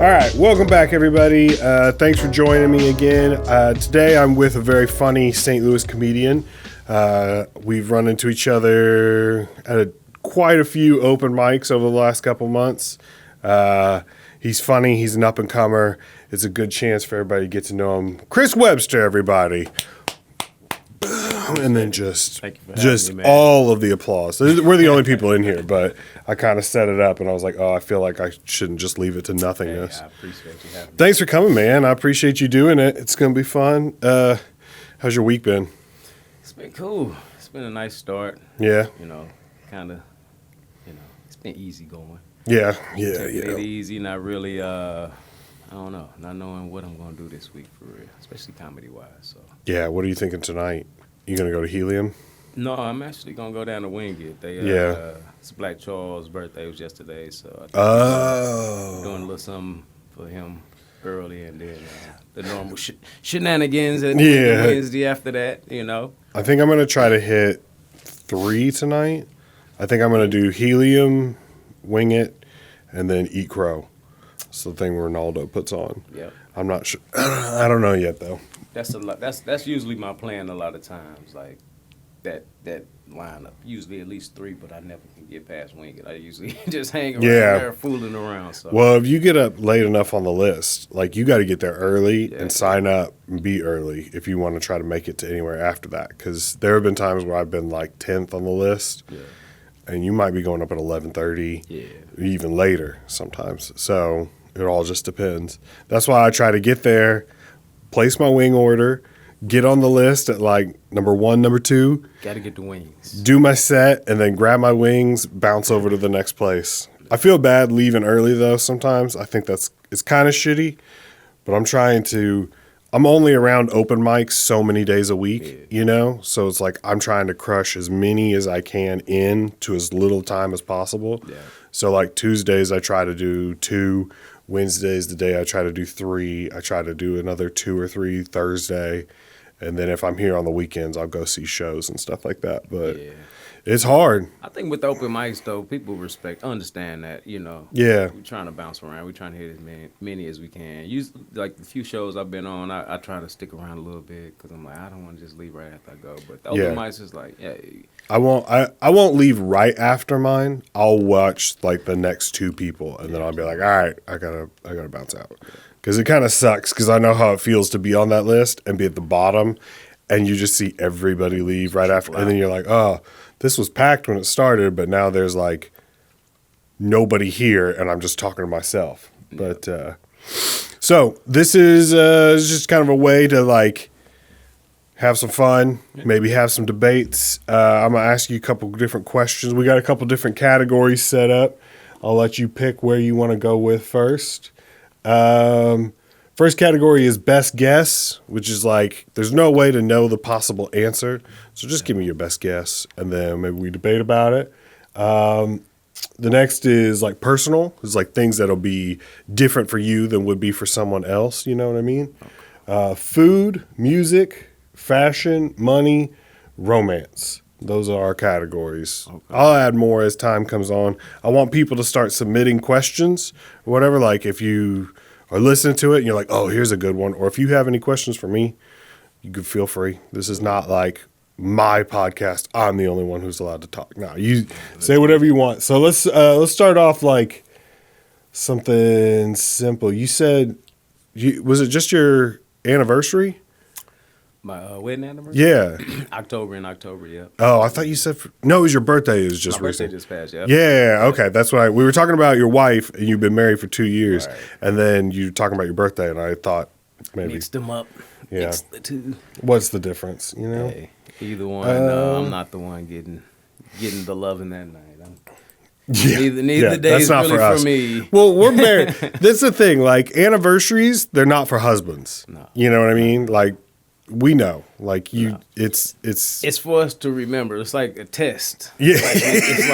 All right, welcome back, everybody. Thanks for joining me again. Today, I'm with a very funny St. Louis comedian. We've run into each other at quite a few open mics over the last couple months. He's funny. He's an up-and-comer. It's a good chance for everybody to get to know him. Chris Webster, everybody. And then just me, all of the applause. We're the only people in here, but I kind of set it up, and I was like, oh, I feel like I shouldn't just leave it to nothingness. Hey, I appreciate you having me. Thanks for coming, man. I appreciate you doing it. It's going to be fun. How's your week been? It's been cool. It's been a nice start. Yeah. It's been easy going. Yeah. Taking it easy, not really, I don't know, not knowing what I'm going to do this week for real, especially comedy-wise. So. Yeah, what are you thinking tonight? You going to go to Helium? No, I'm actually going to go down to Wing It. It's Black Charles' birthday was yesterday, so I think I'm doing a little something for him early, and then the normal shenanigans and Wednesday after that, you know. I think I'm going to try to hit 3 tonight. I think I'm going to do Helium, Wing It, and then Eat Crow. It's the thing Ronaldo puts on. Yep. I'm not sure. I don't know yet, though. That's a lot. That's usually my plan a lot of times, like that lineup. Usually at least 3, but I never can get past Wing It. I usually just hang around there fooling around. So. Well, if you get up late enough on the list, like you got to get there early and sign up and be early if you want to try to make it to anywhere after that. Because there have been times where I've been like 10th on the list, and you might be going up at 11:30, even later sometimes. So it all just depends. That's why I try to get there, place my wing order, get on the list at like number 1, number 2. Got to get the wings. Do my set, and then grab my wings, bounce over to the next place. I feel bad leaving early, though, sometimes. I think it's kind of shitty, but I'm only around open mics so many days a week, you know? So it's like I'm trying to crush as many as I can in to as little time as possible. Yeah. So like Tuesdays, I try to do 2. Wednesday's the day I try to do 3. I try to do another 2 or 3 Thursday. And then if I'm here on the weekends, I'll go see shows and stuff like that. But it's hard. I think with the open mics, though, people understand that, you know. Yeah. We're trying to bounce around. We're trying to hit as many as we can. Like the few shows I've been on, I try to stick around a little bit because I'm like, I don't want to just leave right after I go. But the open mics is like, I won't leave right after mine. I'll watch like the next 2 people, and then I'll be like, all right, I gotta bounce out. Because it kind of sucks because I know how it feels to be on that list and be at the bottom, and you just see everybody leave right after. And then you're like, oh, this was packed when it started, but now there's like nobody here, and I'm just talking to myself. But so this is just kind of a way to like have some fun, maybe have some debates. I'm going to ask you a couple different questions. We got a couple different categories set up. I'll let you pick where you want to go with first. First category is best guess, which is like there's no way to know the possible answer. So just give me your best guess, and then maybe we debate about it. The next is like personal. It's like things that'll be different for you than would be for someone else. You know what I mean? Food, music, fashion, money, romance. Those are our categories. Okay. I'll add more as time comes on. I want people to start submitting questions or whatever. Like if you are listening to it and you're like, oh, here's a good one. Or if you have any questions for me, you can feel free. This is not like my podcast. I'm the only one who's allowed to talk. No, you say whatever you want. So let's start off like something simple. You said, was it just your anniversary? My wedding anniversary? Yeah. October, yeah. Oh, I thought you said no, it was your birthday. It was just recent. My birthday just passed, yeah. Yeah, okay. That's why we were talking about your wife, and you've been married for 2 years, right. And then you were talking about your birthday, and I thought maybe. Mixed them up. Yeah. Mixed the 2. What's the difference, you know? Hey, either one. I'm not the one getting the loving that night. Neither day is really for me. Well, we're married. That's the thing. Like, anniversaries, they're not for husbands. No. You know what I mean? Like, we know, like it's for us to remember. It's like a test. Yeah, it's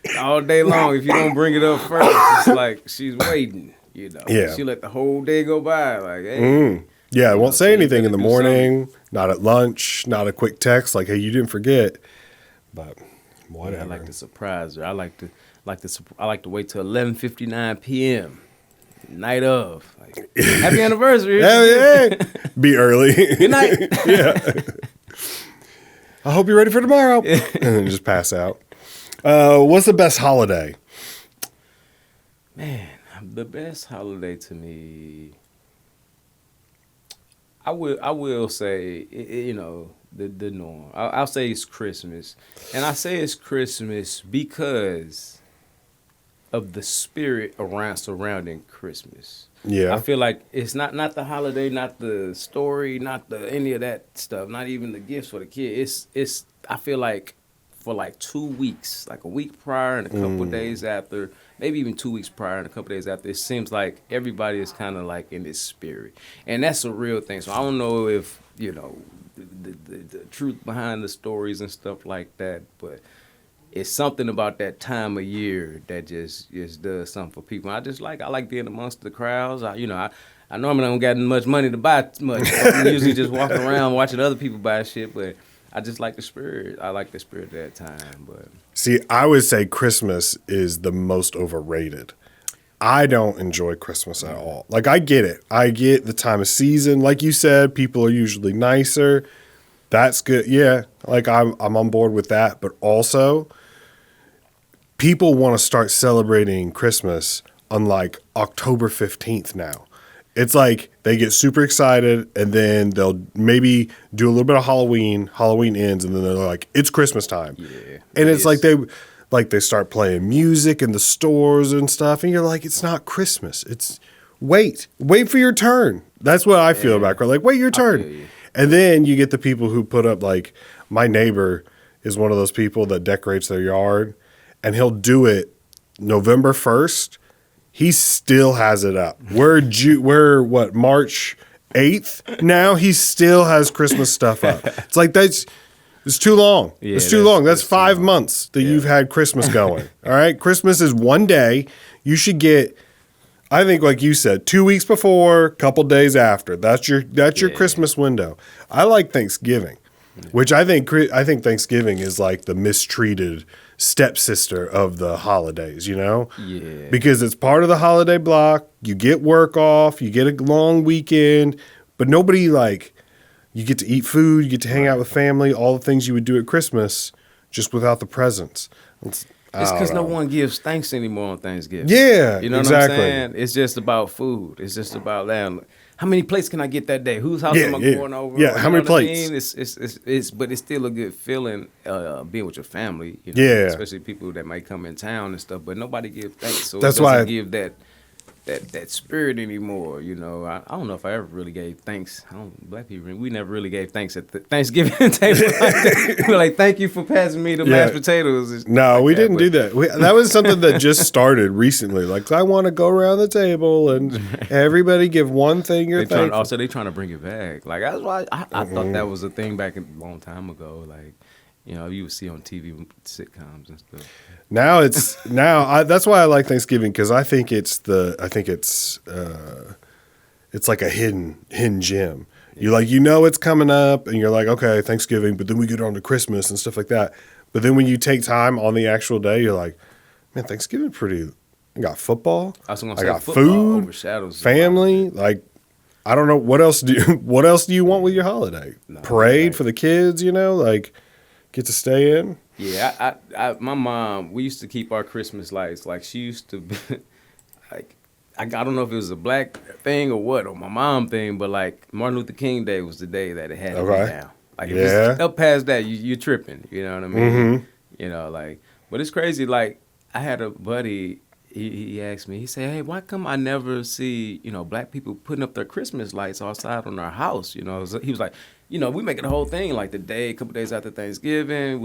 like all day long. If you don't bring it up first, it's like she's waiting. You know, she let the whole day go by. Like, hey, I won't say anything in the morning. Not at lunch. Not a quick text like, hey, you didn't forget. But whatever. Yeah, I like to surprise her. I like to wait till 11:59 p.m. night of. Like, happy anniversary. Yeah. Be early. Good night. Yeah. I hope you're ready for tomorrow. And then just pass out. What's the best holiday? Man, the best holiday to me, I will say, the norm. I'll say it's Christmas. And I say it's Christmas because of the spirit surrounding Christmas. Yeah. I feel like it's not the holiday, not the story, not any of that stuff, not even the gifts for the kid. It's I feel like for like 2 weeks, like a week prior and a couple of days after, maybe even 2 weeks prior and a couple of days after, it seems like everybody is kind of like in this spirit. And that's a real thing. So I don't know if, the truth behind the stories and stuff like that, but it's something about that time of year that just does something for people. I like being amongst the crowds. I normally don't got much money to buy much. I'm usually just walking around watching other people buy shit, but I just like the spirit. I like the spirit at that time. But see, I would say Christmas is the most overrated. I don't enjoy Christmas at all. Like, I get it. I get the time of season. Like you said, people are usually nicer. That's good. Yeah, like I'm on board with that. But also, people want to start celebrating Christmas on like October 15th now. It's like they get super excited and then they'll maybe do a little bit of Halloween. Halloween ends and then they're like, it's Christmas time. yeah, And it's like they start playing music in the stores and stuff. And you're like, it's not Christmas. It's wait for your turn. That's what I feel about it. Like, wait your turn. And then you get the people who put up, like, my neighbor is one of those people that decorates their yard, and he'll do it November 1st. He still has it up. We're March 8th now? He still has Christmas stuff up. It's like, it's too long. Yeah, it's too long. That's 5 long. months that you've had Christmas going. All right? Christmas is one day. You should get, I think, like you said, 2 weeks before, couple days after. That's your Christmas window. I like Thanksgiving, which I think Thanksgiving is like the mistreated stepsister of the holidays, Yeah. because it's part of the holiday block. You get work off, you get a long weekend, but nobody, like, you get to eat food, you get to hang out with family, all the things you would do at Christmas, just without the presents. It's because no one gives thanks anymore on Thanksgiving. Yeah, you know exactly. what I'm saying? It's just about food. It's just about that. How many plates can I get that day? Whose house am I going over? Yeah, how many plates? I mean? But it's still a good feeling being with your family. Yeah, especially people that might come in town and stuff. But nobody gives thanks, so that's it why doesn't give that spirit anymore. I don't know if I ever really gave thanks. Black people, we never really gave thanks at the Thanksgiving table. We're like, thank you for passing me the mashed potatoes. No, we didn't do that. That was something that just started recently. Like, I want to go around the table and everybody give one thing you're thankful. Also, they trying to bring it back. Like, that's why I thought that was a thing back a long time ago. Like, you would see on TV sitcoms and stuff. Now that's why I like Thanksgiving, because I think it's like a hidden gem. It's coming up and you're like, okay, Thanksgiving, but then we get on to Christmas and stuff like that. But then when you take time on the actual day, you're like, man, Thanksgiving I got football. I got food, overshadows family. Like, I don't know what else do you want with your holiday? Parade for the kids, like, get to stay in. Yeah, my mom, we used to keep our Christmas lights. Like, she used to be, like, I don't know if it was a black thing or what, or my mom thing, but, like, Martin Luther King Day was the day that it had to be down. Like, if it's up past that, you're tripping. You know what I mean? Mm-hmm. But it's crazy. Like, I had a buddy, he asked me, he said, hey, why come I never see, black people putting up their Christmas lights outside on our house? He was like, we make it a whole thing, like a couple days after Thanksgiving,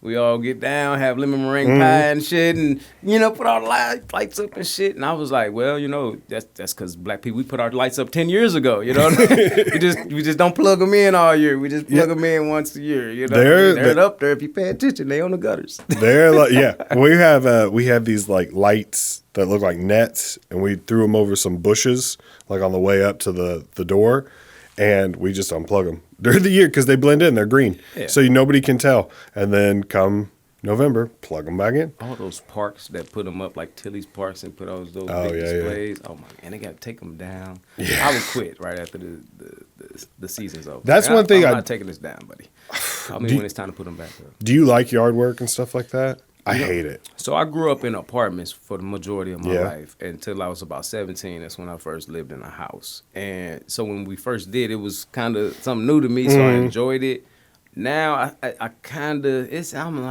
we all get down, have lemon meringue pie and shit, and, put all the lights up and shit. And I was like, well, that's because black people, we put our lights up 10 years ago, we just don't plug them in all year. We just plug them in once a year, They're up there. If you pay attention, they on the gutters. They're like, yeah. We have these, like, lights that look like nets, and we threw them over some bushes, like, on the way up to the door. And we just unplug them during the year because they blend in. They're green. Yeah. So nobody can tell. And then come November, plug them back in. All those parks that put them up, like Tilly's Parks, and put all those Oh, big yeah, displays. Oh my, and they got to take them down. Yeah. I would quit right after the season's over. That's one thing I'm not taking this down, buddy. I mean, when it's time to put them back up. Do you like yard work and stuff like that? I hate it. So I grew up in apartments for the majority of my Yeah. life until I was about 17. That's when I first lived in a house. And so when we first did, it was kind of something new to me, so I enjoyed it. Now I kind of I'm all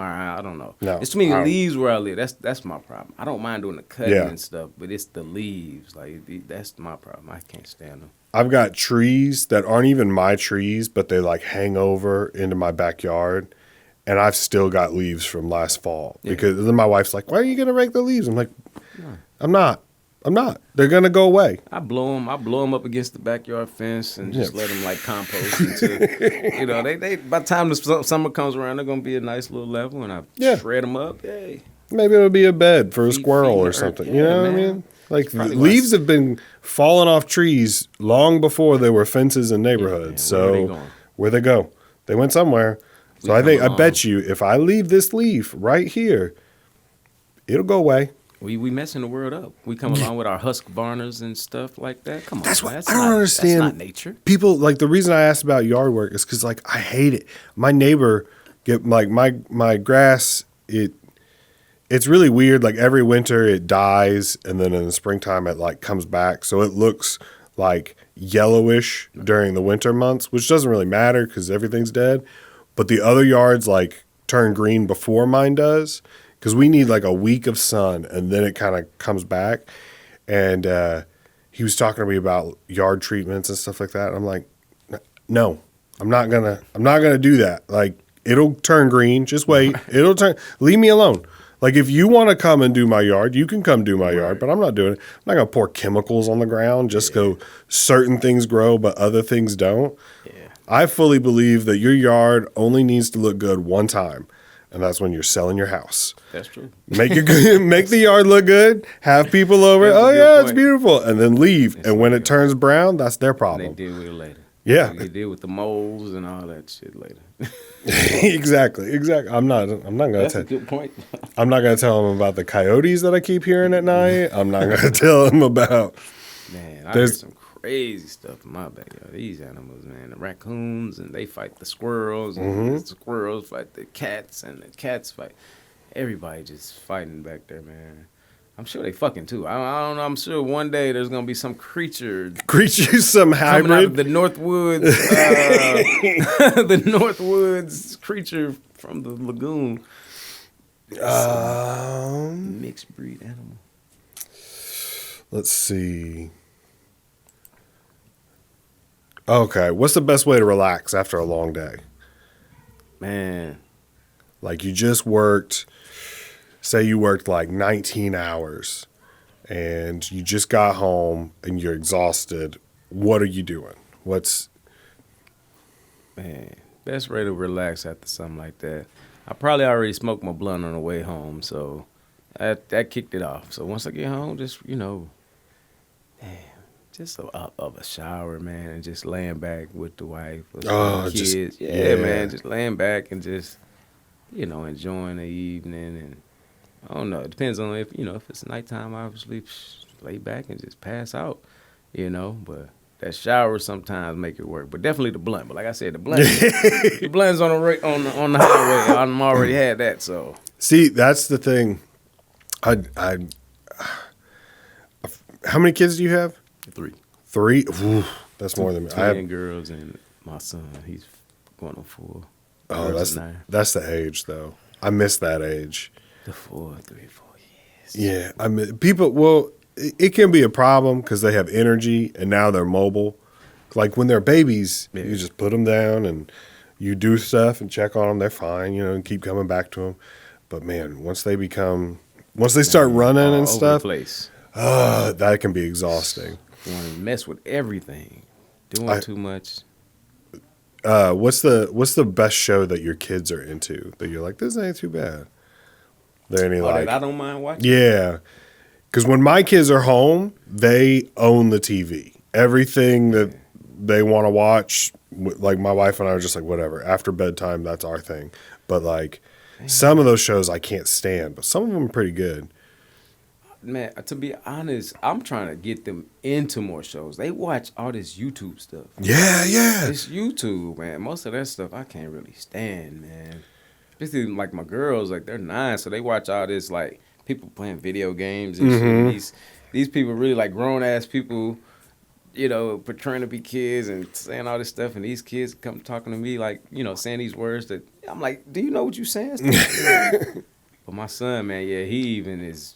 right. I don't know. No, It's too many leaves where I live. That's my problem. I don't mind doing the cutting Yeah. and stuff, but it's the leaves. Like that's my problem. I can't stand them. I've got trees that aren't even my trees, but they like hang over into my backyard. And I've still got leaves from last fall. Yeah. Because then my wife's like, why are you going to rake the leaves? I'm like, I'm not. They're going to go away. I blow them up against the backyard fence and just let them like compost until, they by the time the summer comes around, they're gonna be a nice little level, and I shred them up. Hey, maybe it'll be a bed for a squirrel or earth. something. Yeah, you know what I man. mean? Like probably leaves have been falling off trees long before there were fences in neighborhoods. Yeah, where are they so going? where they go? They went somewhere. So I bet you if I leave this leaf right here, it'll go away. We messing the world up. We come along with our Husqvarnas and stuff like that. Come on, That's man. what I don't understand. That's not nature. People like the reason I asked about yard work is because like I hate it. My neighbor get like my grass. It's really weird. Like every winter it dies, and then in the springtime it like comes back. So it looks like yellowish during the winter months, which doesn't really matter because everything's dead. But the other yards like turn green before mine does. Because we need like a week of sun, and then it kind of comes back. And he was talking to me about yard treatments and stuff like that. And I'm like, no, I'm not gonna do that. Like it'll turn green. Just wait. It'll turn. Leave me alone. Like if you want to come and do my yard, you can come do my yard. But I'm not doing it. I'm not gonna pour chemicals on the ground just so certain things grow, but other things don't. Yeah. I fully believe that your yard only needs to look good one time. And that's when you're selling your house. That's true. Make the yard look good. Have people over. That's a Oh good yeah, point. it's beautiful, and then leave. That's and when a it good turns brown, that's their And they problem. deal with it later. Yeah, They deal with the moles and all that shit later. exactly. I'm not gonna That's a tell. good point. I'm not gonna tell them about the coyotes that I keep hearing at night. I'm not gonna tell them about. Man, I heard some crazy stuff in my backyard. These animals, man, the raccoons, and they fight the squirrels, and the squirrels fight the cats, and the cats fight. Everybody just fighting back there, man. I'm sure they fucking too. I don't know. I'm sure one day there's gonna be some creature Some coming out of hybrid. the Northwoods, the Northwoods creature from the lagoon. Mixed breed animal. Let's see. Okay, what's the best way to relax after a long day? Man, Like you just worked, say you worked like 19 hours and you just got home and you're exhausted. What are you doing? man, best way to relax after something like that. I probably already smoked my blunt on the way home, so that kicked it off. So once I get home, just just of a shower, man, and just laying back with the wife or the kids. Yeah, man, just laying back and just enjoying the evening. And I don't know, it depends on if it's nighttime. Obviously, lay back and just pass out, But that shower sometimes make it work, but definitely the blunt. But like I said, the blunt's on the highway. I'm already had that, so. See, that's the thing. How many kids do you have? 3. 3? Ooh, that's more than me. I have, Twin girls and my son. He's going on 4. oh, Girls are 9. that's the age though. I miss that age. The 4 years. Yeah, I mean, people. Well, it can be a problem because they have energy and now they're mobile. Like when they're babies, you just put them down and you do stuff and check on them. They're fine, and keep coming back to them. But man, once they start running and All stuff, over the place. that can be exhausting. You want to mess with everything. Doing too much. What's the best show that your kids are into that you're like, this ain't too bad? There any like that I don't mind watching. Yeah, because when my kids are home, they own the TV. Everything that they want to watch, like my wife and I are just like whatever. After bedtime, that's our thing. But like Some of those shows I can't stand, but some of them are pretty good. Man, to be honest, I'm trying to get them into more shows. They watch all this YouTube stuff. Yeah. It's YouTube, man. Most of that stuff I can't really stand, man. Especially like my girls, like they're 9, so they watch all this like people playing video games and shit. These people really like grown ass people, portraying to be kids and saying all this stuff, and these kids come talking to me like, saying these words that I'm like, do you know what you're saying? But my son, man, yeah, he even is.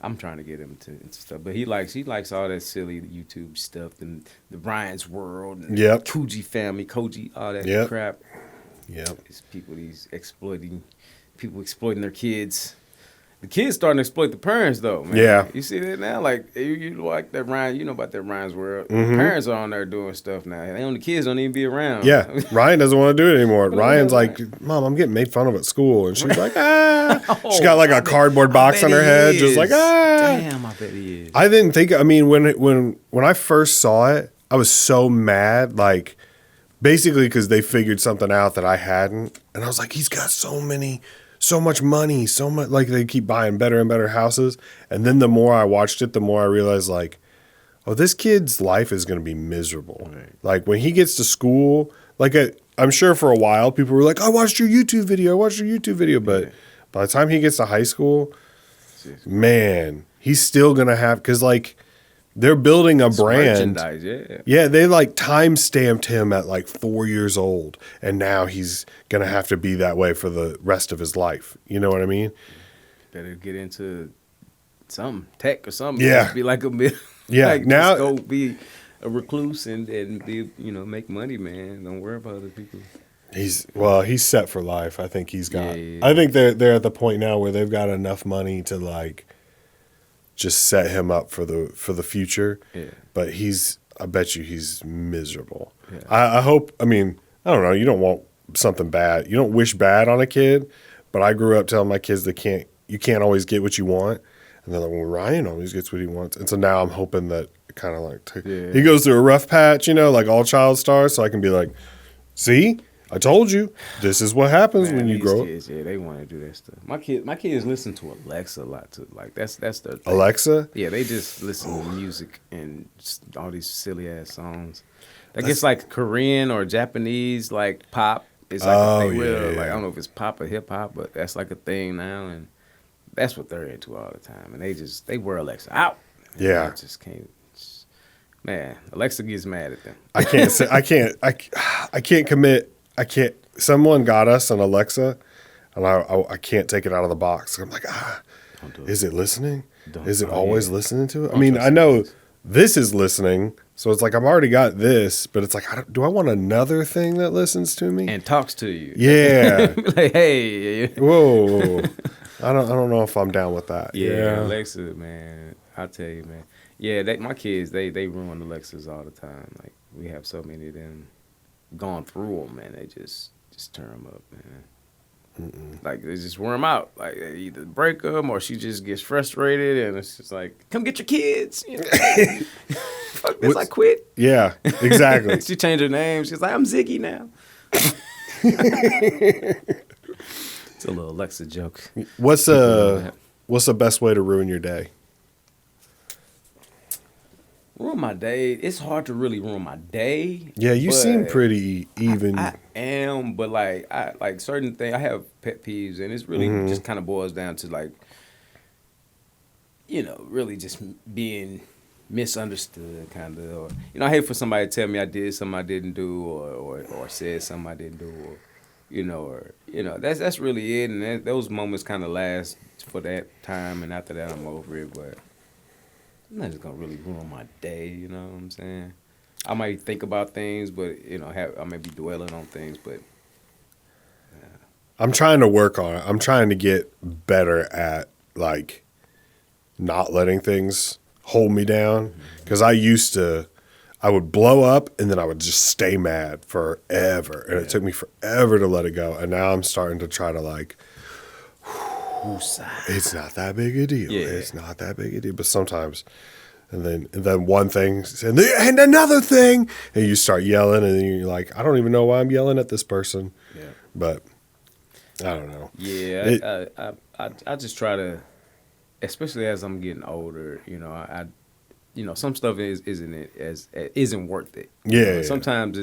I'm trying to get him into stuff, but he likes all that silly YouTube stuff and the Ryan's World and Koji family, Koji, all that crap. Yep. It's people exploiting their kids. The kids starting to exploit the parents though, man. Yeah. You see that now? Like you like that Ryan, you know about that Ryan's World. Parents are on there doing stuff now. The kids don't even be around. Yeah. Ryan doesn't want to do it anymore. Ryan's like, Mom, I'm getting made fun of at school. And she's like, She's got like a cardboard box on her head, just like, Damn, I bet he is. I didn't think, when I first saw it, I was so mad, like, basically because they figured something out that I hadn't. And I was like, he's got so much money, so much, like they keep buying better and better houses. And then the more I watched it, the more I realized like, oh, this kid's life is going to be miserable. Right. Like when he gets to school, like I'm sure for a while people were like, I watched your YouTube video. But by the time he gets to high school, man, he's still going to have, because like they're building a brand. Merchandise, Yeah, they like time stamped him at like 4 years old, and now he's gonna have to be that way for the rest of his life. You know what I mean? Better get into some tech or something. Yeah, be like a like now just go be a recluse and be make money, man. Don't worry about other people. He's set for life. I think he's got. Yeah. I think they're at the point now where they've got enough money to like just set him up for the future. Yeah. But I bet you he's miserable. Yeah. I hope, I don't know, you don't want something bad. You don't wish bad on a kid, but I grew up telling my kids you can't always get what you want. And then like, well, Ryan always gets what he wants. And so now I'm hoping that kind of like, he goes through a rough patch, like all child stars, so I can be like, see? I told you, this is what happens when you grow up. Kids, yeah, they want to do that stuff. My kids listen to Alexa a lot too. Like that's their thing. Alexa? Yeah, they just listen to music and just all these silly ass songs. I guess like Korean or Japanese like pop is like a thing. Like I don't know if it's pop or hip hop, but that's like a thing now, and that's what they're into all the time. And they wear Alexa out. Yeah, I just can't. Man, Alexa gets mad at them. I can't commit. I can't. Someone got us an Alexa, and I can't take it out of the box. I'm like, is it listening? Is it always listening to it? I know this is listening, so it's like I've already got this, but it's like, do I want another thing that listens to me and talks to you? Yeah. Like, hey, whoa. I don't know if I'm down with that. Yeah, Alexa, man. I tell you, man. Yeah, my kids, they ruin Alexas all the time. Like we have so many of them. Gone through them, man. They just turn them up, man. Like they just wear them out. Like they either break them or she just gets frustrated, and it's just like, come get your kids. Fuck this, I quit. Yeah, exactly. She changed her name. She's like, I'm Ziggy now. It's a little Alexa joke. What's the best way to ruin your day? Ruin my day. It's hard to really ruin my day. Yeah, you seem pretty even. I am, but I like certain things. I have pet peeves, and it's really just kind of boils down to like, really just being misunderstood, kind of. Or, I hate for somebody to tell me I did something I didn't do, or said something I didn't do, or that's really it. And those moments kind of last for that time, and after that, I'm over it. But I'm not just gonna really ruin my day, you know what I'm saying? I might think about things, but I may be dwelling on things, but I'm trying to work on it. I'm trying to get better at like not letting things hold me down, because I would blow up and then I would just stay mad forever, and it took me forever to let it go. And now I'm starting to try to like, it's not that big a deal. Yeah. It's not that big a deal. But sometimes, and then one thing, and another thing, and you start yelling, and then you're like, I don't even know why I'm yelling at this person. Yeah. But I don't know. Yeah, I just try to, especially as I'm getting older. Some stuff isn't worth it. Yeah. Sometimes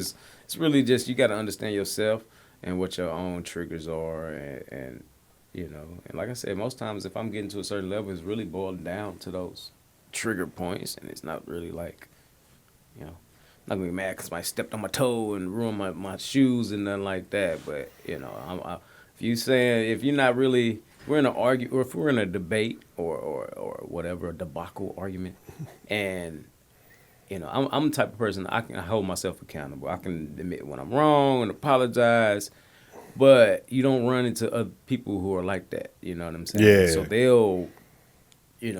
it's really just you got to understand yourself and what your own triggers are, and and like I said, most times if I'm getting to a certain level, it's really boiling down to those trigger points, and it's not really like, I'm not gonna be mad because I stepped on my toe and ruined my shoes and nothing like that. But if you're not really, we're in an argue, or if we're in a debate or whatever, a debacle argument, and I'm the type of person I can hold myself accountable. I can admit when I'm wrong and apologize, but you don't run into other people who are like that. You know what I'm saying? Yeah. So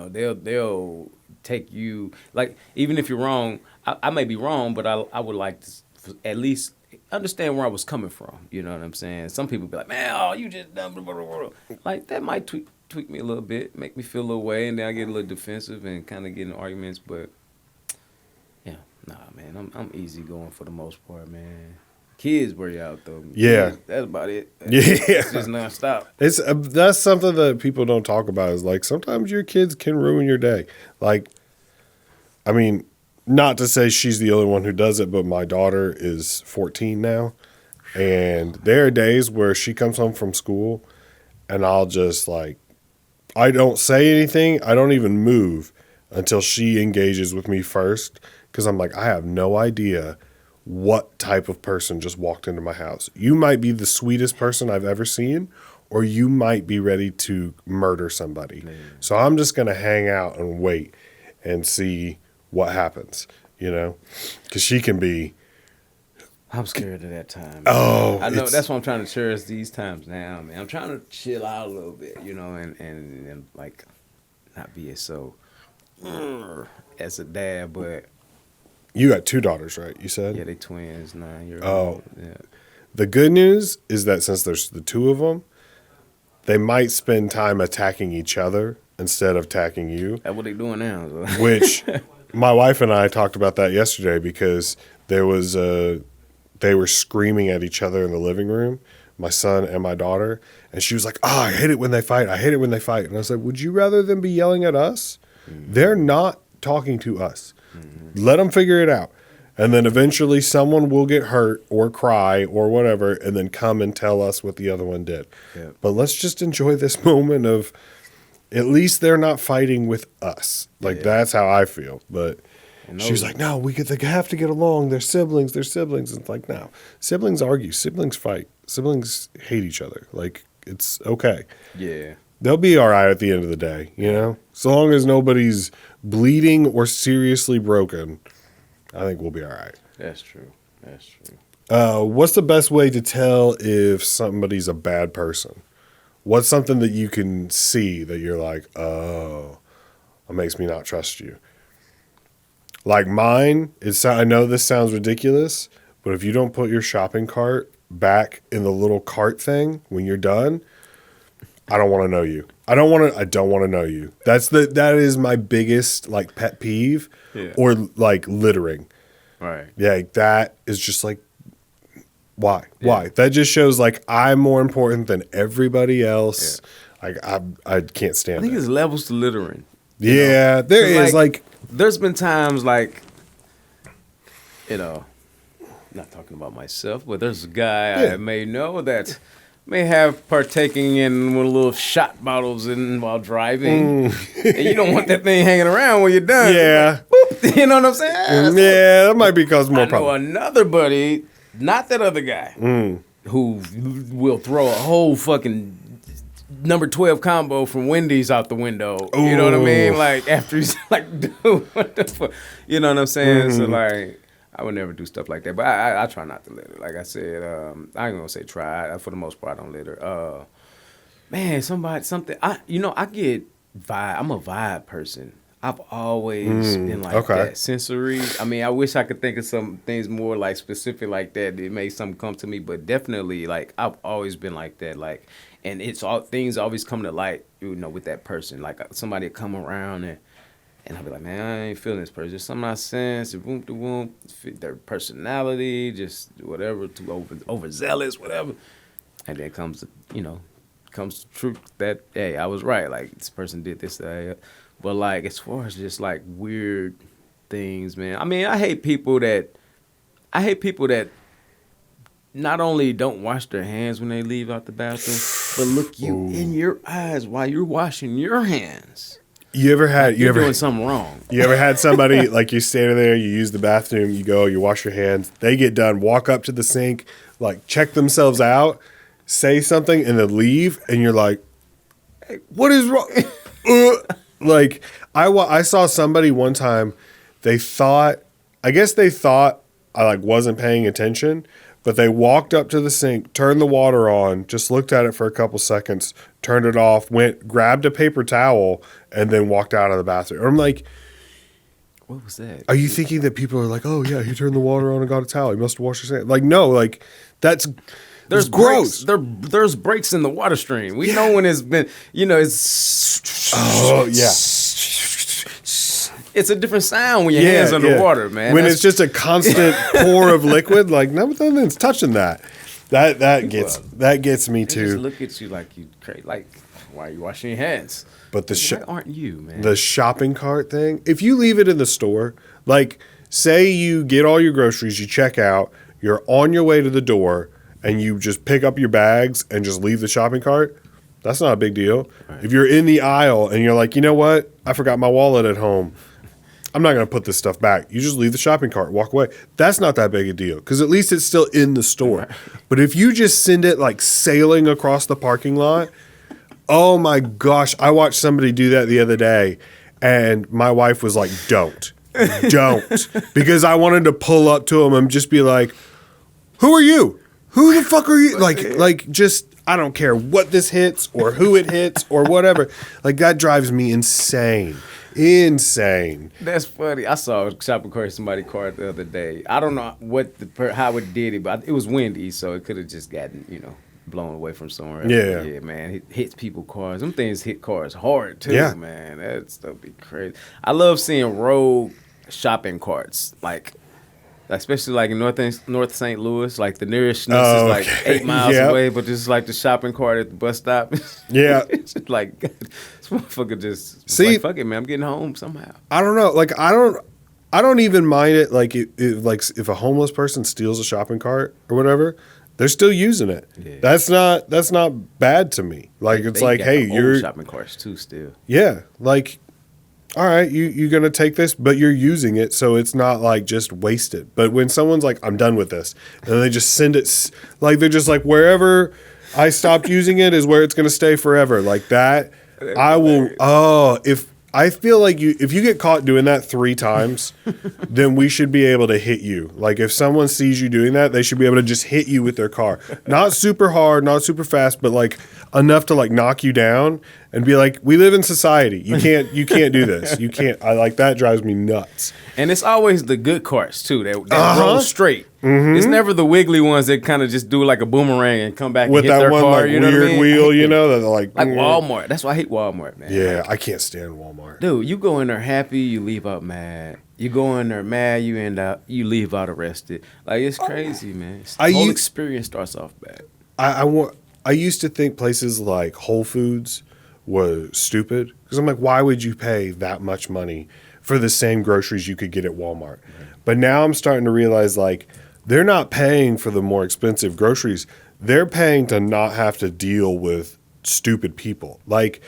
they'll take you, like, even if you're wrong, I may be wrong, but I would like to at least understand where I was coming from. You know what I'm saying? Some people be like, man, oh, you just dumb, blah, blah, blah. Like, that might tweak me a little bit, make me feel a little way, and then I get a little defensive and kind of get in arguments. But yeah, nah, man, I'm easy going for the most part, man. Kids wear you out though. Yeah, Kids, that's about it. It's just nonstop. That's something that people don't talk about. Is like sometimes your kids can ruin your day. Like, I mean, not to say she's the only one who does it, but my daughter is 14 now, and there are days where she comes home from school, and I'll just like, I don't say anything. I don't even move until she engages with me first, because I'm like, I have no idea what type of person just walked into my house. You might be the sweetest person I've ever seen, or you might be ready to murder somebody. Man. So I'm just going to hang out and wait and see what happens, because she can be. I'm scared of that time. Oh, I know. That's why I'm trying to cherish these times now, man. I'm trying to chill out a little bit, and like not be so as a dad, but. You got 2 daughters, right? You said? Yeah, they twins, 9-year-old. Oh. Yeah. The good news is that since there's the 2 of them, they might spend time attacking each other instead of attacking you. That's what they doing now. So. Which my wife and I talked about that yesterday, because they were screaming at each other in the living room, my son and my daughter, and she was like, "Oh, I hate it when they fight. I hate it when they fight." And I was like, "Would you rather them be yelling at us? Mm-hmm. They're not talking to us. Mm-hmm. Let them figure it out. And then eventually someone will get hurt or cry or whatever, and then come and tell us what the other one did. Yep. But let's just enjoy this moment of at least they're not fighting with us." Like, that's how I feel. But she was like, "No, they have to get along. They're siblings. They're siblings." And it's like, no. Siblings argue. Siblings fight. Siblings hate each other. Like, it's okay. Yeah. They'll be all right at the end of the day, So long as nobody's bleeding or seriously broken, I think we'll be all right. That's true. That's true. What's the best way to tell if somebody's a bad person? What's something that you can see that you're like, oh, it makes me not trust you? Like mine, I know this sounds ridiculous, but if you don't put your shopping cart back in the little cart thing when you're done, I don't want to know you. I don't want to know you. That is my biggest like pet peeve, or like littering. Right. Yeah, that is just like, why? Yeah. Why? That just shows like I'm more important than everybody else. Yeah. Like I can't stand it. I think there's levels to littering. Yeah, there is like there's been times like, not talking about myself, but there's a guy I may know that may have partaking in one of little shot bottles while driving. And you don't want that thing hanging around when you're done. Yeah. Boop, you know what I'm saying? Yeah, that might be causing more problems. I know another buddy, not that other guy, who will throw a whole fucking number 12 combo from Wendy's out the window. Ooh. You know what I mean? Like, after he's like, dude, what the fuck? You know what I'm saying? So, like, I would never do stuff like that, but I try not to litter. Like I said, I ain't gonna say try. For the most part, I don't litter. Man, something. I get vibe. I'm a vibe person. I've always been like that. Sensory. I mean, I wish I could think of some things more like specific like that. It made something come to me, but definitely like I've always been like that. Like, and it's all things always come to light. With that person. Like somebody come around and I'll be like, man, I ain't feeling this person. Just something I sense, their personality, just whatever, too overzealous, whatever. And then comes comes to truth that, hey, I was right. Like, this person did this, that. But, like, as far as just, like, weird things, man. I mean, I hate people that not only don't wash their hands when they leave out the bathroom, but look you in your eyes while you're washing your hands. You're doing something wrong. You ever had somebody, like, you standing there, you use the bathroom, you go, you wash your hands, they get done, walk up to the sink, like, check themselves out, say something, and then leave, and you're like, hey, what is wrong? Like, I saw somebody one time, I guess they thought I, like, wasn't paying attention, but they walked up to the sink, turned the water on, just looked at it for a couple seconds, turned it off, went, grabbed a paper towel, and then walked out of the bathroom. I'm like, what was that? Are you thinking that people are like, oh, yeah, he turned the water on and got a towel. He must have washed his hands. Like, no, like, there's gross. There's breaks in the water stream. We know when it's been, it's... Oh, yeah. It's a different sound when your hands underwater, man. When it's just a constant pour of liquid, like nothing's touching that. That gets me too. Just look at you like you crazy. Like, why are you washing your hands? But why aren't you, man? The shopping cart thing. If you leave it in the store, like say you get all your groceries, you check out, you're on your way to the door, and you just pick up your bags and just leave the shopping cart. That's not a big deal. Right. If you're in the aisle and you're like, you know what? I forgot my wallet at home. I'm not going to put this stuff back. You just leave the shopping cart, walk away. That's not that big a deal because at least it's still in the store. But if you just send it like sailing across the parking lot, oh my gosh. I watched somebody do that the other day and my wife was like, don't. Because I wanted to pull up to him and just be like, who are you? Who the fuck are you? Like just, I don't care what this hits or who it hits or whatever. Like that drives me insane. That's funny. I saw a shopping cart somebody's car the other day. I don't know how it did it, but it was windy, so it could have just gotten blown away from somewhere else. Yeah, man. It hits people's cars. Them things hit cars hard too, man. That stuff be crazy. I love seeing road shopping carts, like especially like in North St. Louis, like the nearest Schnucks is like 8 miles away, but this is like the shopping cart at the bus stop. Yeah. It's just like, this motherfucker just, see, like, fuck it, man, I'm getting home somehow. I don't know. Like, I don't even mind it. Like, if a homeless person steals a shopping cart or whatever, they're still using it. Yeah. That's not bad to me. Like, it's like, hey, you're shopping carts too still. Yeah. Like, all right, you're going to take this, but you're using it, so it's not, like, just wasted. But when someone's like, I'm done with this, and they just send it, like, they're just like, wherever I stopped using it is where it's going to stay forever. Like that, I will, I feel like if you get caught doing that 3 times, then we should be able to hit you. Like, if someone sees you doing that, they should be able to just hit you with their car. Not super hard, not super fast, but, like, enough to, like, knock you down and be like, we live in society. You can't do this. You can't. That drives me nuts. And it's always the good carts too that roll straight. Mm-hmm. It's never the wiggly ones that kind of just do like a boomerang and come back with and hit that their one car. Like you know weird what I mean? wheel, that they're like Walmart. That's why I hate Walmart, man. Yeah, I can't stand Walmart. Dude, you go in there happy, you leave out mad. You go in there mad, you leave out arrested. Like, it's crazy, man. The whole experience starts off bad. I used to think places like Whole Foods were stupid because I'm like, why would you pay that much money for the same groceries you could get at Walmart? Mm-hmm. But now I'm starting to realize, like, they're not paying for the more expensive groceries. They're paying to not have to deal with stupid people. Like,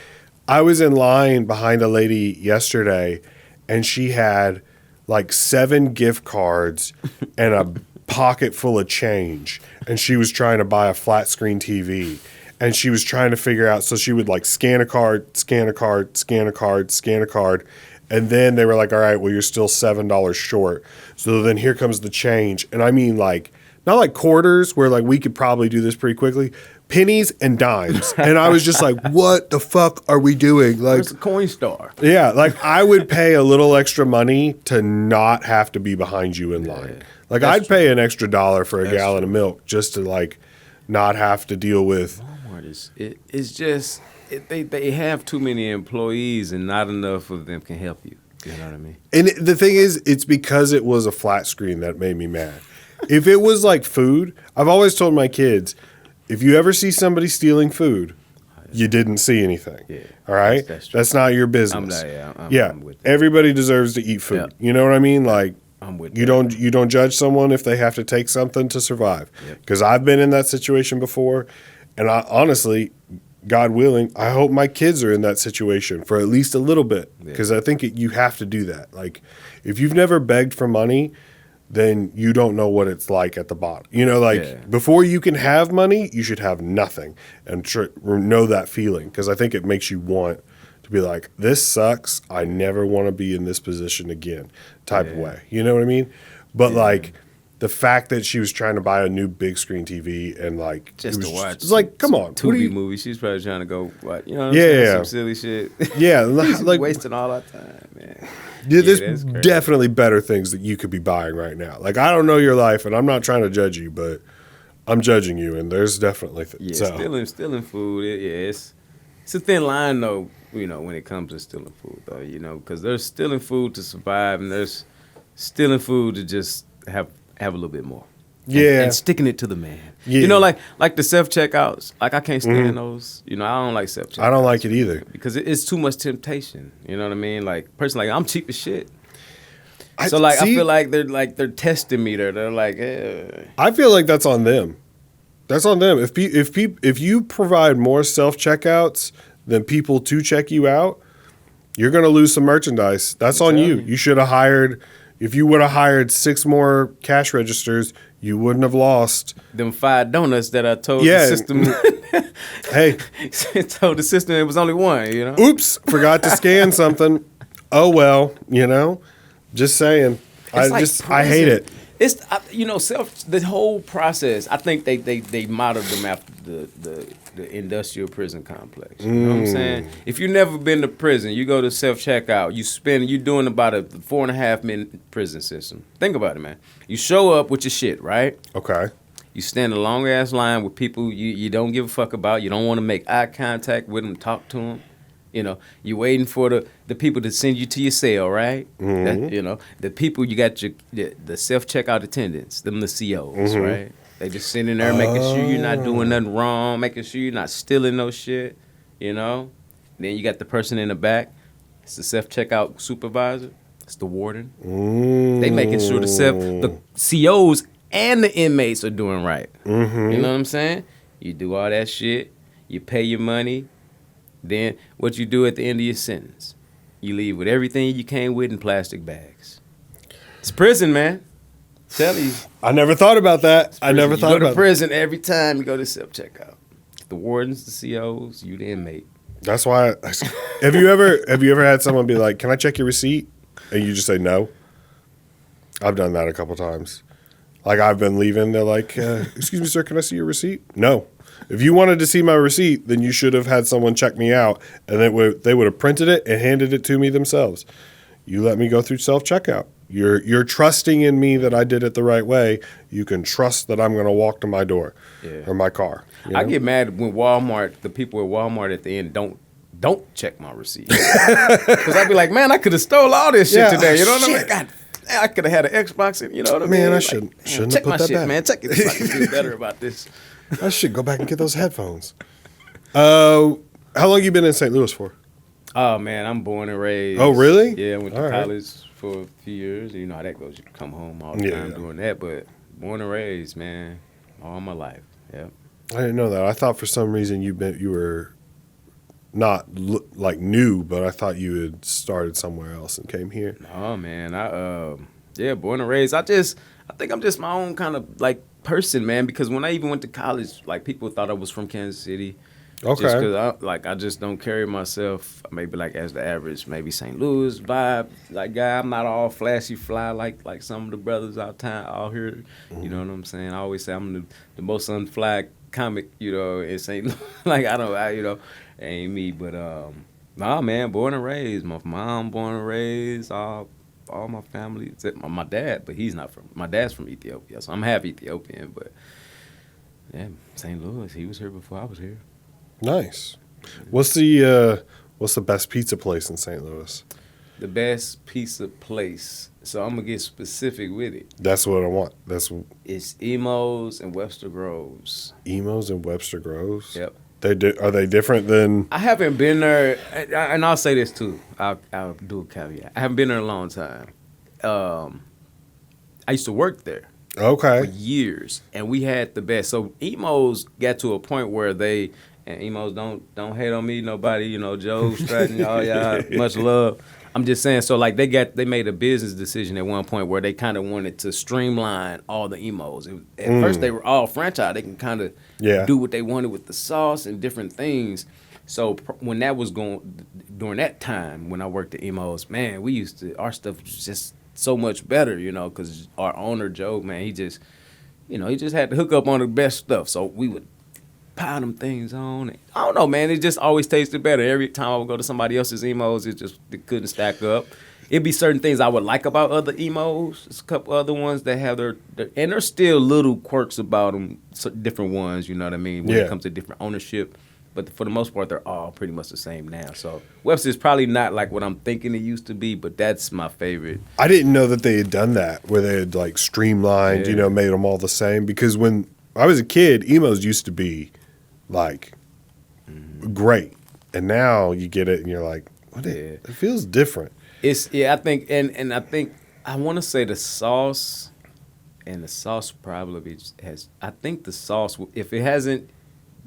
I was in line behind a lady yesterday, and she had like 7 gift cards and a pocket full of change, and she was trying to buy a flat screen TV. And she was trying to figure out, so she would like scan a card, and then they were like, all right, well, you're still $7 short. So then here comes the change. And I mean, like, not like quarters where like we could probably do this pretty quickly, pennies and dimes. And I was just like, what the fuck are we doing? Like, where's the Coinstar? Yeah, like I would pay a little extra money to not have to be behind you in line. Like, I'd pay an extra $1 for a gallon of milk just to like not have to deal with. It's just they have too many employees and not enough of them can help you. You know what I mean? And the thing is, it's because it was a flat screen that made me mad. If it was like food, I've always told my kids, if you ever see somebody stealing food, you didn't see anything. Yeah. All right? That's not your business. I'm with that. Everybody deserves to eat food. Yeah. You know what I mean? Like, I'm with you that. You don't judge someone if they have to take something to survive. Because I've been in that situation before, and I honestly, God willing, I hope my kids are in that situation for at least a little bit. Because I think you have to do that. Like, if you've never begged for money, then you don't know what it's like at the bottom. You know, like before you can have money, you should have nothing and know that feeling, because I think it makes you want to be like, this sucks. I never want to be in this position again type of way. You know what I mean? But like the fact that she was trying to buy a new big screen TV and like just to watch. It's like, come on. Tubi movie. She's probably trying to go, what, you know what I'm saying? Some silly shit. Yeah. like wasting all our time, man. There's definitely better things that you could be buying right now. Like, I don't know your life, and I'm not trying to judge you, but I'm judging you, and there's definitely stealing food. It's a thin line, though. You know, when it comes to stealing food, though. You know, because there's stealing food to survive, and there's stealing food to just have a little bit more. And sticking it to the man. Yeah. You know, like the self-checkouts. Like, I can't stand those. You know, I don't like self-checkouts. I don't like it either. Because it's too much temptation. You know what I mean? Like, personally, I'm cheap as shit. I feel like they're testing me. They're like, I feel like that's on them. That's on them. If you provide more self-checkouts than people to check you out, you're going to lose some merchandise. That's on you. You should have hired... If you would have hired 6 more cash registers, you wouldn't have lost them 5 donuts that I told the system. Hey, told the system it was only 1. You know. Oops, forgot to scan something. Oh well, you know. Just saying. I hate it. It's the whole process. I think they modeled them after the industrial prison complex. You know what I'm saying? If you've never been to prison, you go to self-checkout, you're doing about a 4.5 minute prison system. Think about it, man. You show up with your shit, right? Okay. You stand in a long ass line with people you don't give a fuck about. You don't want to make eye contact with them, talk to them. You know, you're waiting for the people to send you to your cell, right? The people, you got the self-checkout attendants, them the COs, right? They just sitting there making sure you're not doing nothing wrong, making sure you're not stealing no shit, you know? Then you got the person in the back. It's the self-checkout supervisor. It's the warden. They making sure the COs and the inmates are doing right. You know what I'm saying? You do all that shit. You pay your money. Then what you do at the end of your sentence, you leave with everything you came with in plastic bags. It's prison, man. Tell you. I never thought about that. I never thought about that. You go to prison every time you go to self-checkout. The wardens, the COs, you the inmate. That's why. Have you ever had someone be like, "Can I check your receipt?" and you just say no? I've done that a couple times. Like, I've been leaving. They're like, "Excuse me, sir, can I see your receipt?" No. If you wanted to see my receipt, then you should have had someone check me out, and they would have printed it and handed it to me themselves. You let me go through self-checkout. You're trusting in me that I did it the right way. You can trust that I'm going to walk to my door or my car. You know? I get mad when the people at Walmart at the end don't check my receipt. Because I'd be like, man, I could have stole all this shit today. You know what I mean? God, I could have had an Xbox. You know what I mean? Man, I shouldn't have put that back. Man, check it. I can do better about this. I should go back and get those headphones. How long you been in St. Louis for? Oh, man, I'm born and raised. Oh, really? Yeah, I went to college for a few years. You know how that goes. You come home all the time doing that. But born and raised, man, all my life. Yeah. I didn't know that. I thought for some reason you were not like new, but I thought you had started somewhere else and came here. Oh, man. Born and raised. I think I'm just my own kind of like person, man, because when I even went to college, like, people thought I was from Kansas City. Okay. Just because I just don't carry myself maybe like as the average maybe St. Louis vibe like guy. I'm not all flashy fly like some of the brothers out here. You know what I'm saying? I always say I'm the most unfly comic, you know, in St. Louis. Like, it ain't me, but nah, man, born and raised. My mom born and raised. All my family except my dad, but my dad's from Ethiopia, so I'm half Ethiopian. But yeah, St. Louis. He was here before I was here. Nice. What's the best pizza place in St. Louis? The best pizza place. So I'm gonna get specific with it. That's what I want. It's Emos and Webster Groves. Emos and Webster Groves. Yep. Are they different than? I haven't been there, and I'll say this too. I'll do a caveat. I haven't been there in a long time. I used to work there for Okay. years, and we had the best. So Emos got to a point where and Emos don't hate on me, nobody. You know, Joe Stratton, all y'all, much love. I'm just saying. So like they made a business decision at one point where they kind of wanted to streamline all the Emos. At first they were all franchise. They can kind of do what they wanted with the sauce and different things. So when that was going during that time when I worked at Emos, man, our stuff was just so much better, you know, because our owner Joe, man, he just had to hook up on the best stuff. So we would pile them things on. I don't know, man. It just always tasted better. Every time I would go to somebody else's Emos, it couldn't stack up. It'd be certain things I would like about other Emos. There's a couple other ones that have and there's still little quirks about them, different ones, you know what I mean, when it comes to different ownership. But for the most part, they're all pretty much the same now. So Webster's probably not like what I'm thinking it used to be, but that's my favorite. I didn't know that they had done that, where they had like streamlined, made them all the same. Because when I was a kid, Emos used to be like great, and now you get it and you're like, what? It feels different. I think, and I think I want to say the sauce, and the sauce probably has. I think the sauce, if it hasn't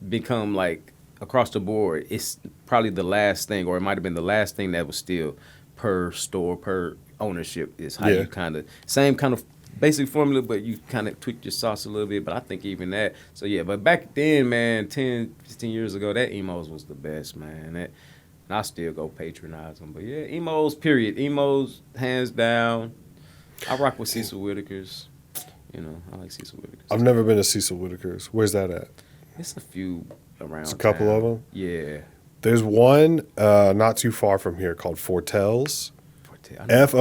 become like across the board, it's probably the last thing, or it might have been the last thing that was still per store, per ownership, is how you kind of same kind of basic formula, but you kind of tweak your sauce a little bit. But I think even that. So yeah, but back then, man, 10, 15 years ago, that Emos was the best, man. And I still go patronize them. But yeah, Emos, period. Emos, hands down. I rock with Cecil Whitaker's. You know, I like Cecil Whitaker's. I've never been to Cecil Whitaker's. Where's that at? It's a few around. It's a couple of them? Yeah. There's one not too far from here called Fortels. Fortel**S.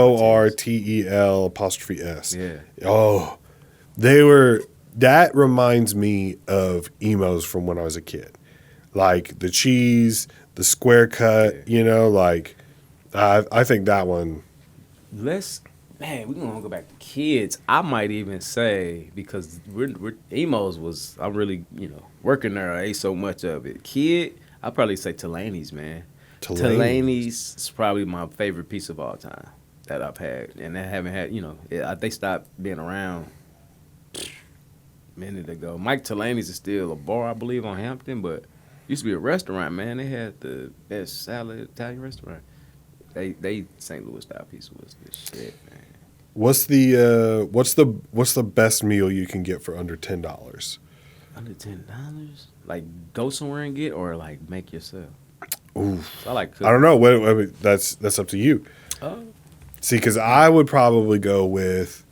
Yeah. Oh, that reminds me of Emos from when I was a kid. Like the cheese, the square cut, I think that one. We're gonna go back to kids. I might even say, because we're Emos I'm really, working there. I ate so much of it. Kid, I'd probably say Talani's, man. Talani's is probably my favorite piece of all time that I've had, and I haven't had. They stopped being around a minute ago. Mike Talani's is still a bar, I believe, on Hampton, but used to be a restaurant, man. They had the best salad Italian restaurant. They St. Louis style pizza was the shit, man. What's the best meal you can get for under $10? Under $10? Like go somewhere and get, or like make yourself? Ooh. I like cooking. I don't know. That's up to you. Oh. See, because I would probably go with.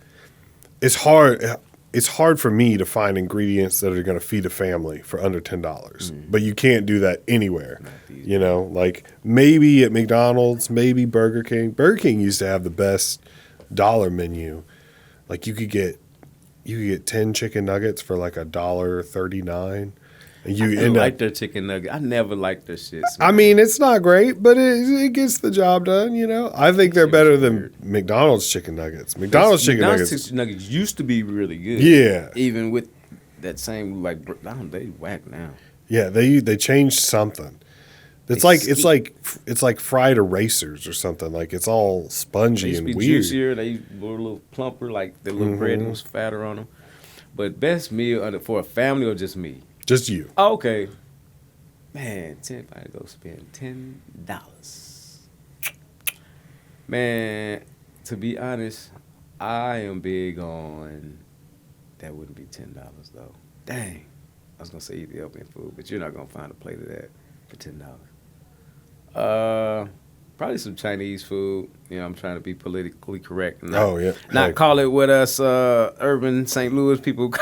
It's hard for me to find ingredients that are going to feed a family for under $10. But you can't do that anywhere. Like maybe at McDonald's, maybe Burger King. Burger King used to have the best dollar menu. Like you could get 10 chicken nuggets for like $1.39. And I like their chicken nugget. I never liked their shit. I mean, it's not great, but it gets the job done, I think they're better than McDonald's chicken nuggets. McDonald's chicken nuggets used to be really good. Yeah. Even with that same, they whack now. Yeah, they changed something. It's like fried erasers or something. Like it's all spongy and weird. They used to be juicier. They were a little plumper, like the little bread was fatter on them. But best meal for a family or just me? Just you. Oh, okay. Man, if I go spend $10. Man, to be honest, I am big on that wouldn't be $10 though. Dang. I was gonna say Ethiopian food, but you're not gonna find a plate of that for $10. Probably some Chinese food. I'm trying to be politically correct. Not call it what us urban St. Louis people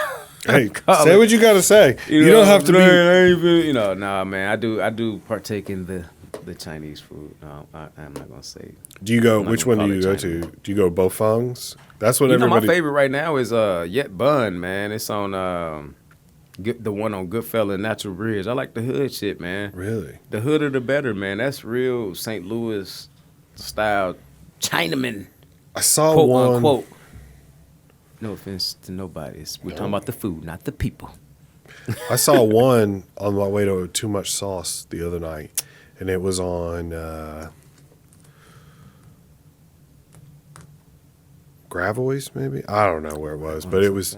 Hey, say what you gotta say. You don't have to be. Nah, man. I do partake in the Chinese food. No, I'm not gonna say. Do you go? Which one do you go to? Do you go Bofungs? That's what everybody. My favorite right now is Yet Bun, man. It's on the one on Goodfella and Natural Bridge. I like the hood shit, man. Really? The hooder the better, man. That's real St. Louis style Chinamen. I saw Quote one. unquote. No offense to nobody. We're talking about the food, not the people. I saw one on my way to Too Much Sauce the other night, and it was on Gravois, maybe. I don't know where it was, but it was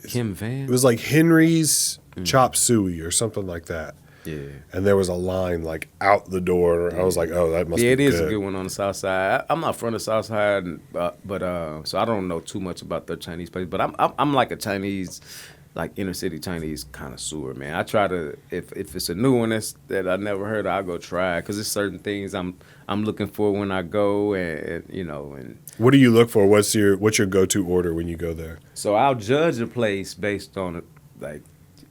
Kim Van. It was like Henry's Chop Suey or something like that. Yeah. And there was a line like out the door. I was like, oh, that must be good. Yeah, it is a good one on the south side. I'm not from the south side, but so I don't know too much about the Chinese place. But I'm like a Chinese, like inner city Chinese connoisseur, man. I try to if it's a new one that I never heard of, I'll go try because there's certain things I'm looking for when I go, and you know. And what do you look for? What's your go-to order when you go there? so I'll judge a place based on like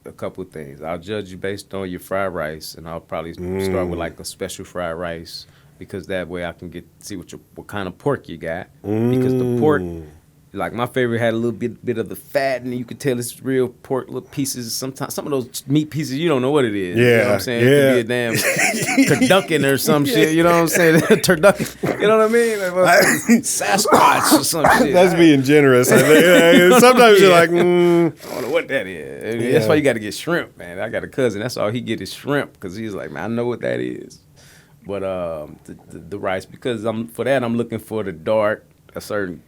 a couple of things. I'll judge you based on your fried rice, and I'll probably start with like a special fried rice because that way I can see what kind of pork you got. Because the pork, like my favorite had a little bit of the fat, and you could tell it's real pork, little pieces. Sometimes some of those meat pieces you don't know what it is. Yeah, you know what I'm saying? It could be a damn turducken or some shit. You know what I'm saying? Turducken. You know what I mean? Like, Sasquatch or some shit. That's being generous. I think. Sometimes you're like, I don't know what that is. Yeah. That's why you got to get shrimp, man. I got a cousin. That's all he get is shrimp because he's like, man, I know what that is. But the rice, because I'm looking for the dark, a certain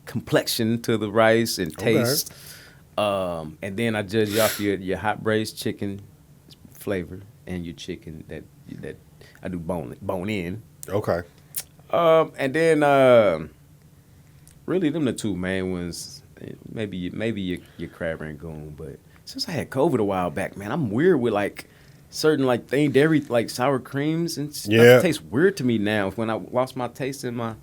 complexion to the rice and taste. Okay. And then I judge you off your hot braised chicken flavor and your chicken that I do bone in. Okay. And then really them the two main ones. Maybe your crab rangoon, but since I had COVID a while back, man, I'm weird with like certain like dairy like sour creams and stuff. Yeah. It tastes weird to me now. When I lost my taste in my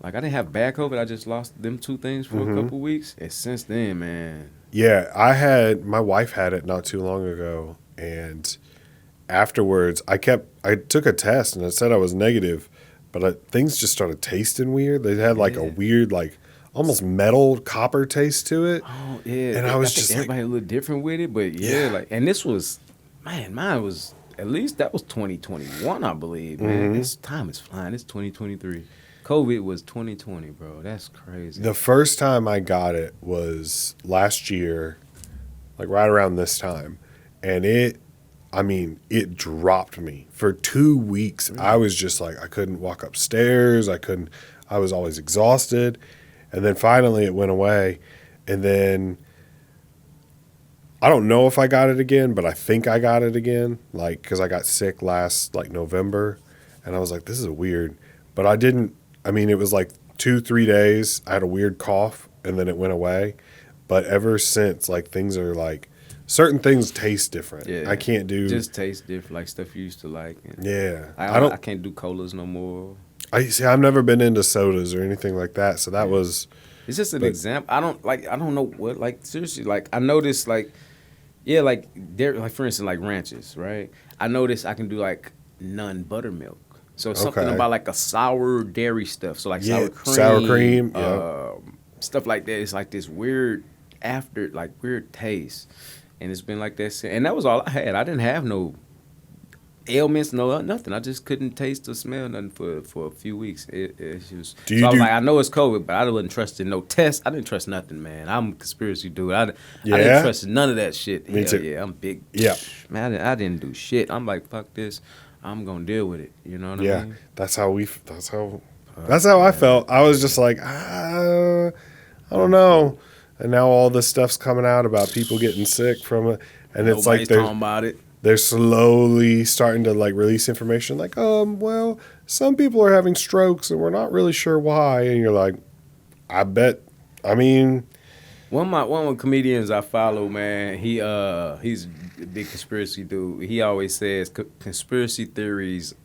I didn't have bad COVID. I just lost them two things for a couple weeks, and since then, man. Yeah, my wife had it not too long ago, and afterwards, I took a test and it said I was negative, but things just started tasting weird. They had like a weird like almost metal copper taste to it. Oh yeah, and I was just everybody like, a little different with it, but yeah, and this was, man, mine was at least that was 2021, I believe, man. This time is flying. It's 2023. COVID was 2020, bro. That's crazy. The first time I got it was last year, like right around this time. And it dropped me. For 2 weeks, I was just like, I couldn't walk upstairs. I was always exhausted. And then finally it went away. And then I don't know if I got it again, but I think I got it again. Like, because I got sick last like November. And I was like, this is weird. But I didn't. I mean, it was like 2-3 days. I had a weird cough, and then it went away. But ever since, like, things are like, certain things taste different. Yeah, I can't do. Just taste different, like stuff you used to like. Yeah. I can't do colas no more. I've never been into sodas or anything like that. So that was. It's just an example. I don't know what, like, seriously, like, I noticed, like, yeah, like, for instance, like ranches, right? I noticed I can do, like, non-buttermilk. So something about like a sour dairy stuff. So like sour cream, stuff like that. It's like this weird weird taste, and it's been like that. And that was all I had. I didn't have no ailments, nothing. I just couldn't taste or smell nothing for a few weeks. I was like, I know it's COVID, but I wasn't trusting no test. I didn't trust nothing, man. I'm a conspiracy dude. I didn't trust none of that shit. Me too. Yeah, I'm big. Yeah, man. I didn't do shit. I'm like, fuck this. I'm gonna deal with it. You know what I mean? That's how I felt. I was just like, I don't know. And now all this stuff's coming out about people getting sick from it, and Nobody's it's like talking about it. They're slowly starting to like release information, like, well, some people are having strokes, and we're not really sure why. And you're like, I bet. I mean, one of the comedians I follow, man, he's a big conspiracy dude. He always says conspiracy theorists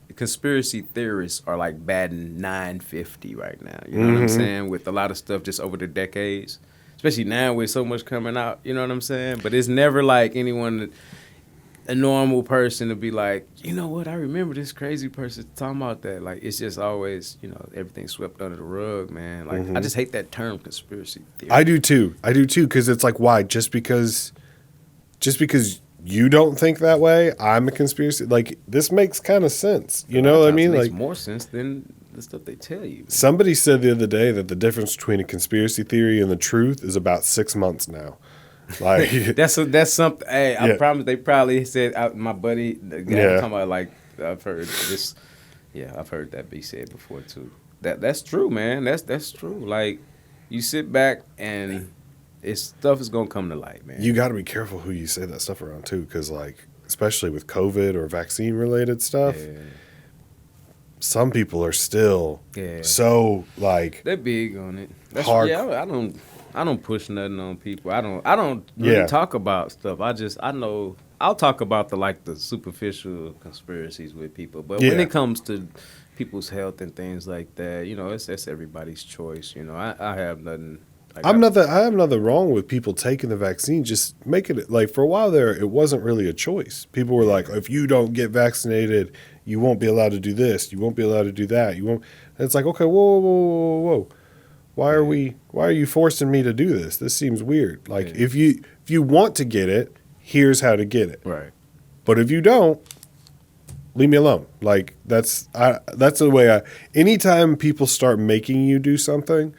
are like batting 950 right now. You know what I'm saying? With a lot of stuff just over the decades, especially now with so much coming out. You know what I'm saying? But it's never like a normal person to be like, you know what? I remember this crazy person talking about that. Like, it's just always, everything swept under the rug, man. Like, I just hate that term, conspiracy theory. I do too, because it's like, why? Just because you don't think that way, I'm a conspiracy. Like, this makes kind of sense. You know what I mean? It makes like more sense than the stuff they tell you. Man. Somebody said the other day that the difference between a conspiracy theory and the truth is about 6 months now. Like that's something. Hey, I promise. They probably said my buddy, the guy talking about like I've heard this. Yeah, I've heard that be said before too. That's true, man. That's true. Like you sit back and stuff is gonna come to light, man. You got to be careful who you say that stuff around too, because like especially with COVID or vaccine related stuff. Yeah. Some people are still so like they're big on it. Hard. Yeah, I don't push nothing on people. I don't really talk about stuff. I know I'll talk about the superficial conspiracies with people. But when it comes to people's health and things like that, you know, that's everybody's choice. You know, I have nothing. I have nothing wrong with people taking the vaccine. Just making it like for a while there, it wasn't really a choice. People were like, if you don't get vaccinated, you won't be allowed to do this. You won't be allowed to do that. You won't. And it's like, okay, whoa. Why are you forcing me to do this? This seems weird. Like if you want to get it, here's how to get it. Right. But if you don't, leave me alone. Like that's the way anytime people start making you do something,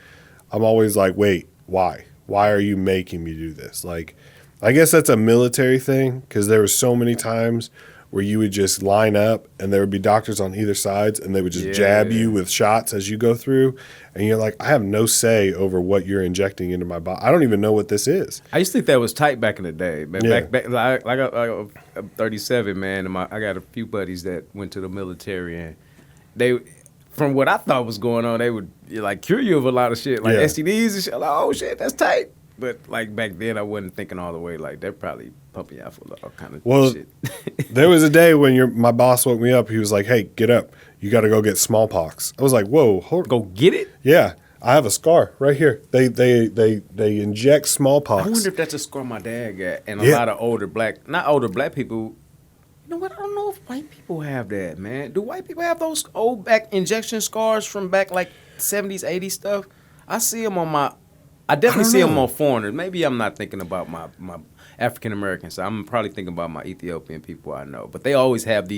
I'm always like, wait, why? Why are you making me do this? Like, I guess that's a military thing because there were so many times where you would just line up and there would be doctors on either sides and they would just jab you with shots as you go through. And you're like, I have no say over what you're injecting into my body. I don't even know what this is. I used to think that was tight back in the day. Man. Back I'm 37, man, and I got a few buddies that went to the military and they – from what I thought was going on, they would like cure you of a lot of shit, like STDs and shit. Like, oh shit, that's tight. But like back then, I wasn't thinking all the way. Like they're probably pumping you out for all kind of shit. There was a day when my boss woke me up. He was like, "Hey, get up. You got to go get smallpox." I was like, "Whoa, go get it?" Yeah, I have a scar right here. They inject smallpox. I wonder if that's a scar my dad got, and a lot of not older black people. You know what? I don't know if white people have that, man. Do white people have those old back injection scars from back like 70s, 80s stuff? I see them I definitely see them on foreigners. Maybe I'm not thinking about my African Americans. I'm probably thinking about my Ethiopian people I know. But they always have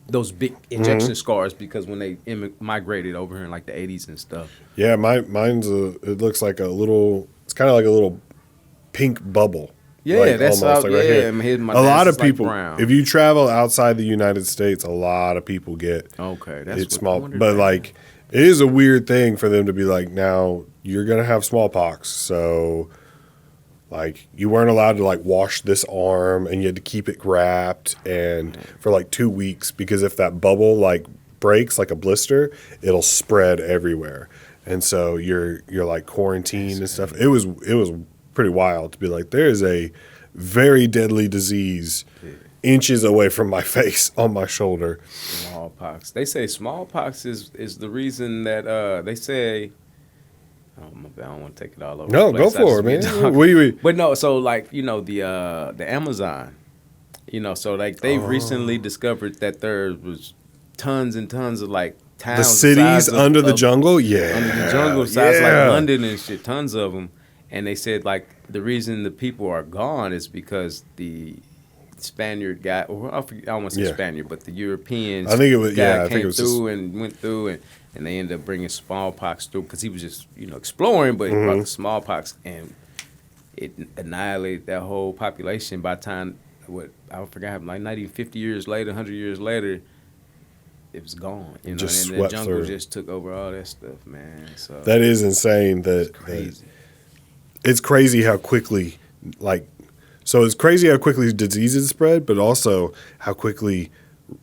those big injection scars because when they migrated over here in like the 80s and stuff. Yeah, mine's it looks like it's kind of like a little pink bubble. Yeah, like that's almost like right here. A lot of people, like if you travel outside the United States, a lot of people get that's small. But like, it is a weird thing for them to be like, now you're gonna have smallpox, so like you weren't allowed to like wash this arm, and you had to keep it wrapped and for like 2 weeks because if that bubble like breaks like a blister, it'll spread everywhere, and so you're like quarantined and stuff. It was pretty wild to be like, there is a very deadly disease inches away from my face on my shoulder. Smallpox. They say smallpox is the reason that they say. I don't want to take it all over. No, go for it, man. But no, so like you know the Amazon, you know, so like they recently discovered that there was tons and tons of like towns, the cities under the jungle, under the jungle, size like London and shit, tons of them. And they said, like, the reason the people are gone is because the Spaniard guy, or I don't want to say Spaniard, but the Europeans came through and went through, and they ended up bringing smallpox through because he was just, you know, exploring, but he brought the smallpox, and it annihilated that whole population by the time, I forgot, like not even 50 years later, 100 years later, it was gone. You know, and the jungle just took over all that stuff, man. So that is insane. It's crazy. It's crazy how quickly, it's crazy how quickly diseases spread, but also how quickly,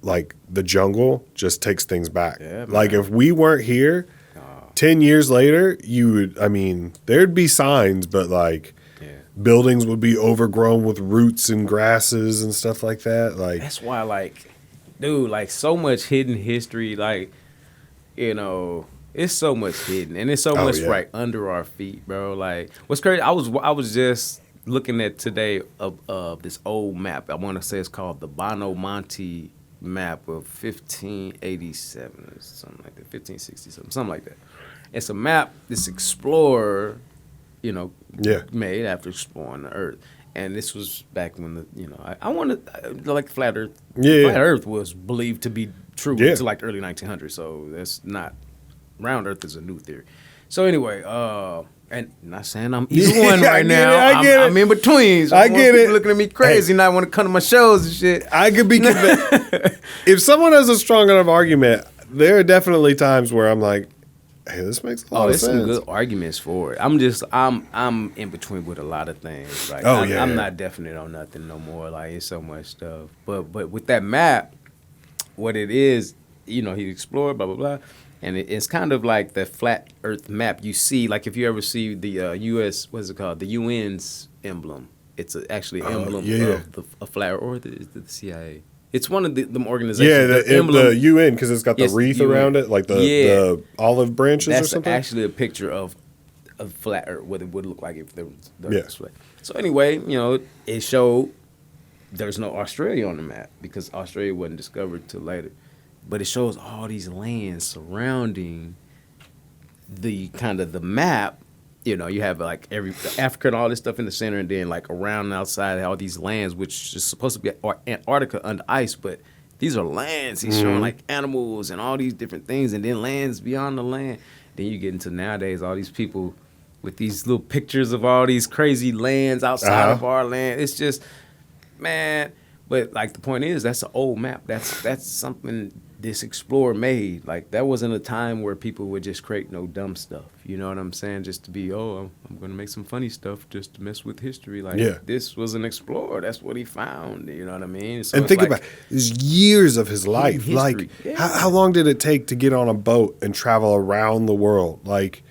like, the jungle just takes things back. Yeah, like, if we weren't here, 10 years later, there'd be signs, but, like, buildings would be overgrown with roots and grasses and stuff like that. Like, that's why, like, dude, like, so much hidden history, like, you know... It's so much hidden, and it's so much right under our feet, bro. Like, what's crazy? I was just looking at today of this old map. I want to say it's called the Bono Monte map of 1587 or something like that, 1560 something like that. It's a map this explorer, you know, made after exploring the Earth. And this was back when I wanted like Flat Earth. Flat Earth was believed to be true until like early 1900s. So that's not round Earth is a new theory. So anyway, and not saying I'm either one I right get it, now. I get I'm in between. So I get it. Looking at me crazy, and I want to come to my shows and shit. I could be convinced. If someone has a strong enough argument, there are definitely times where I'm like, hey, this makes a lot of there's sense. some good arguments for it. I'm in between with a lot of things. Like I'm not definite on nothing no more. Like it's so much stuff. But with that map, what it is, he explored blah blah blah, and it's kind of like the flat Earth map you see. Like if you ever see the U.S. what's it called, the UN's emblem. It's actually an emblem of a flat Earth, or the CIA. It's one of them organizations. Yeah, the UN, because it's got the wreath around it, like the olive branches or something. That's actually a picture of a flat Earth, what it would look like if there was this way. So anyway, it showed there's no Australia on the map because Australia wasn't discovered till later. But it shows all these lands surrounding the kind of the map. You have like Africa and all this stuff in the center, and then like around and outside all these lands, which is supposed to be Antarctica under ice, but these are lands. He's showing like animals and all these different things, and then lands beyond the land. Then you get into nowadays all these people with these little pictures of all these crazy lands outside of our land. It's just, man. But like the point is, that's an old map. That's something this explorer made. Like that wasn't a time where people would just create no dumb stuff. You know what I'm saying? Just to be, I'm going to make some funny stuff just to mess with history. Like this was an explorer. That's what he found. You know what I mean? So and think about it. There's years of his life. Like how long did it take to get on a boat and travel around the world? Like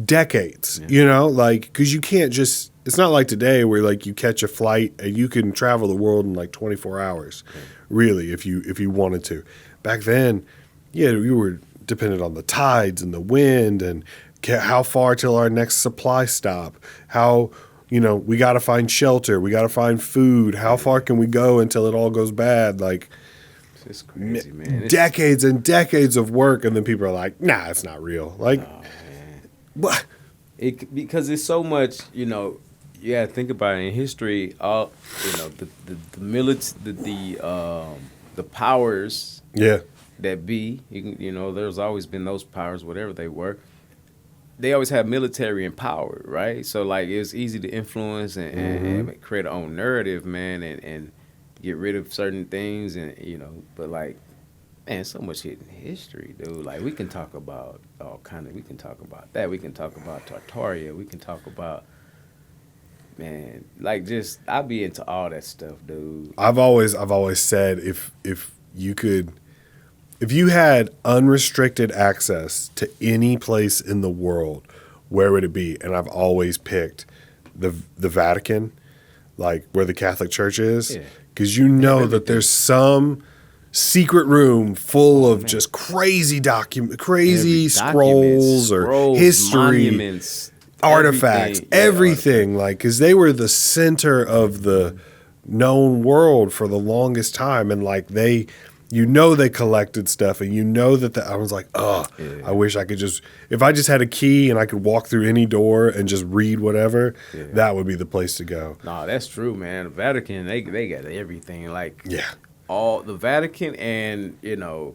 decades. Like because you can't just. It's not like today where like you catch a flight and you can travel the world in like 24 hours, really, if you wanted to. Back then, you were dependent on the tides and the wind and how far till our next supply stop. How, we got to find shelter, we got to find food. How far can we go until it all goes bad? Like, it's crazy, man. Decades and decades of work, and then people are like, nah, it's not real. Like, what? Because it's so much, Yeah, think about it. In history, all the powers that be, there's always been those powers, whatever they were. They always have military and power, right? So like it's easy to influence and create our own narrative, man, and get rid of certain things, and but like, man, so much hidden history, dude. Like we can talk about all kind of. We can talk about that. We can talk about Tartaria. We can talk about. Man, like just I'd be into all that stuff, dude. I've always said if you had unrestricted access to any place in the world, where would it be? And I've always picked the Vatican, like where the Catholic Church is, because that there's some secret room full of just crazy scrolls or history. Monuments. Artifacts, everything, like, because they were the center of the known world for the longest time, and like they collected stuff, and that I was like, I wish I could if I just had a key and I could walk through any door and just read whatever, that would be the place to go. No, that's true, man. The Vatican, they got everything, like all the Vatican and the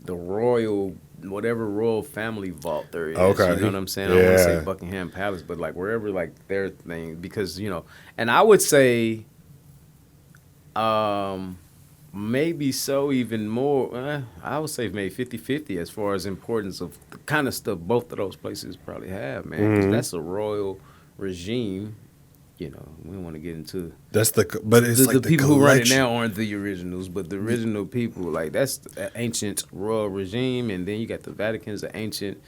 royal. Whatever royal family vault there is, you know what I'm saying? I don't want to say Buckingham Palace, but like wherever like their thing, because and I would say, maybe so even more. I would say maybe 50-50 as far as importance of the kind of stuff both of those places probably have, man. Because that's a royal regime. We don't want to get into but it's like the people who run it now aren't the originals, but the original people, like that's the ancient royal regime, and then you got the Vatican's the ancient.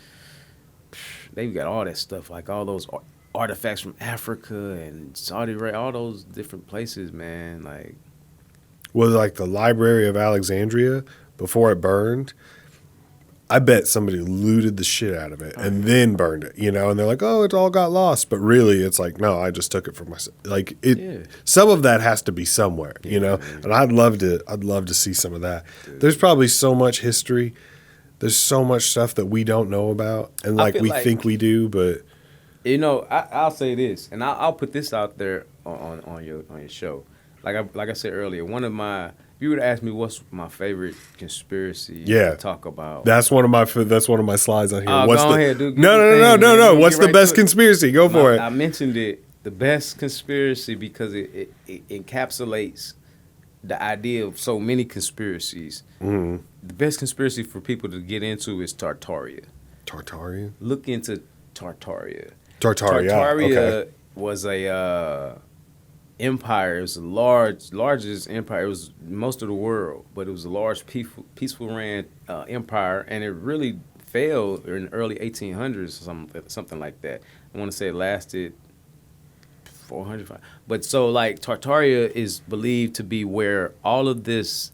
They've got all that stuff, like all those artifacts from Africa and Saudi Arabia, all those different places, man. Like, like the Library of Alexandria before it burned. I bet somebody looted the shit out of it and then burned it, and they're like, oh, it all got lost. But really, it's like, no, I just took it for myself. Like some of that has to be somewhere, and I'd love to see some of that. Dude. There's probably so much history. There's so much stuff that we don't know about, and we think we do, but I'll say this, and I'll put this out there on your show. Like I said earlier, one of my If you would ask me what's my favorite conspiracy Yeah. to talk about, That's one of my slides on here. Oh, What's go the, ahead, dude. No. What's the best conspiracy? Go for it. I mentioned it. The best conspiracy because it encapsulates the idea of so many conspiracies. Mm-hmm. The best conspiracy for people to get into is Tartaria. Tartaria? Look into Tartaria. Tartaria. Tartaria Okay. was a empire. It was the largest empire. It was most of the world, but it was a large, peaceful ran empire, and it really failed in the early 1800s or something like that. I want to say it lasted 400. But so like Tartaria is believed to be where all of this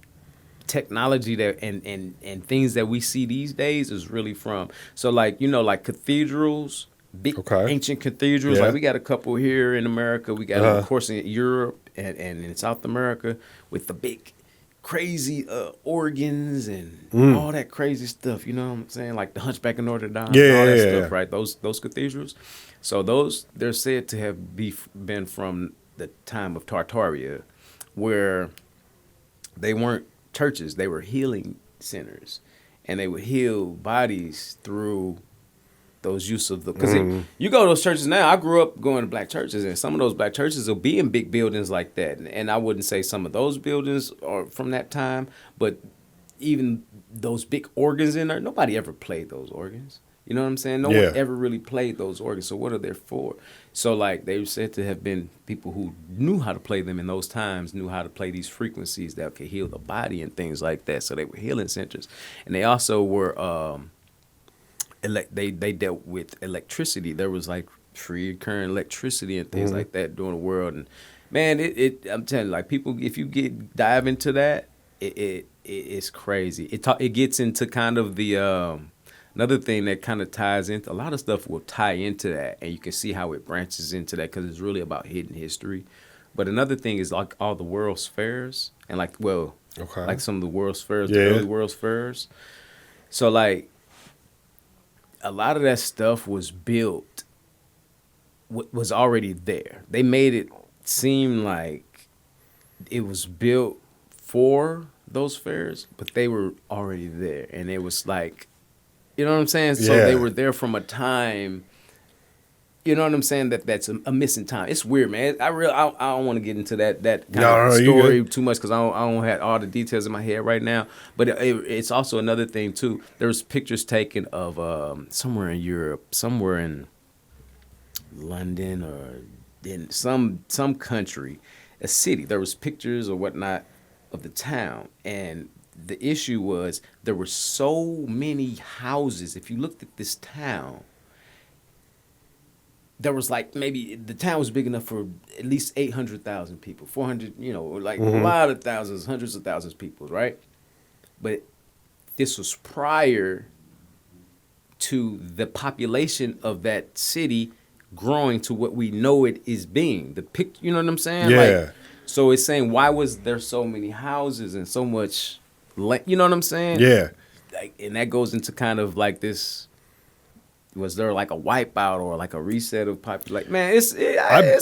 technology that and things that we see these days is really from. So like, you know, like cathedrals, big ancient cathedrals. Like we got a couple here in America. We got of course in Europe and in South America with the big crazy organs and all that crazy stuff. You know what I'm saying? Like the Hunchback of Notre Dame, all that stuff, right? Those cathedrals. So those they're said to have been from the time of Tartaria, where they weren't churches, they were healing centers, and they would heal bodies through those use of the. Because you go to those churches now. I grew up going to black churches, and some of those black churches will be in big buildings like that. And I wouldn't say some of those buildings are from that time, but even those big organs in there, nobody ever played those organs. You know what I'm saying? No one ever really played those organs. So what are they for? So like they were said to have been people who knew how to play them in those times, knew how to play these frequencies that could heal the body and things like that. So they were healing centers, and they also were they dealt with electricity. There was like free current electricity and things like that during the world. And man, I'm telling you, like people, if you dive into that, it's crazy. It gets into kind of the another thing that kind of ties into a lot of stuff will tie into that, and you can see how it branches into that because it's really about hidden history. But another thing is like all the world's fairs and like like some of the world's fairs, the early world's fairs. So like a lot of that stuff was built, was already there. They made it seem like it was built for those fairs, but they were already there, and it was like. You know what I'm saying? So they were there from a time, you know what I'm saying, that's a missing time. It's weird, man. I don't want to get into that kind of story too much because I don't have all the details in my head right now. But it's also another thing, too. There's pictures taken of somewhere in Europe, somewhere in London or in some country, a city. There was pictures or whatnot of the town, and the issue was there were so many houses. If you looked at this town, there was like maybe the town was big enough for at least 800,000 people, 400, you know, like a lot of thousands, hundreds of thousands of people, right? But this was prior to the population of that city growing to what we know it is being. You know what I'm saying? Yeah. Like, so it's saying, why was there so many houses and so much you know what I'm saying? Yeah. Like, and that goes into kind of like this. Was there like a wipeout or like a reset of population? Man, it's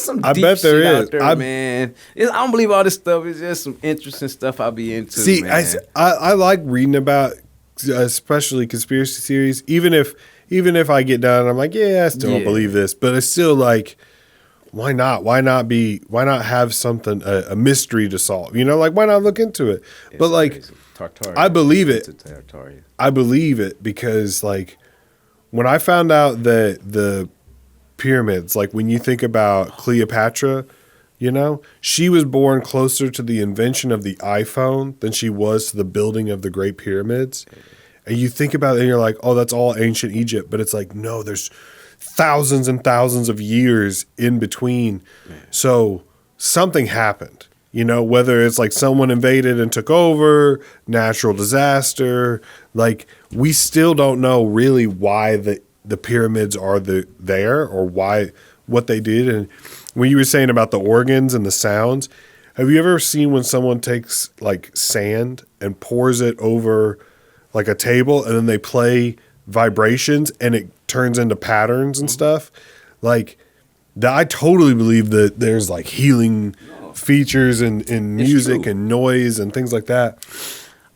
some deep bet there shit is. out there, man. I don't believe all this stuff. It's just some interesting stuff I'll be into. See, man. I like reading about, especially conspiracy theories. Even if I get down and I'm like, I still don't believe this, but it's still like. Why not? Why not have something a mystery to solve? You know, like why not look into it? But like, I believe it. I believe it because like when I found out that the pyramids, like when you think about Cleopatra, you know, she was born closer to the invention of the iPhone than she was to the building of the Great Pyramids. And you think about it and you're like, oh, that's all ancient Egypt. But it's like, no, there's thousands and thousands of years in between. So something happened, you know, whether it's like someone invaded and took over, natural disaster, like we still don't know really why the pyramids are there or what they did. And when you were saying about the organs and the sounds, have you ever seen when someone takes like sand and pours it over like a table and then they play vibrations and it turns into patterns and stuff? Like I totally believe that there's like healing features in music and noise and things like that.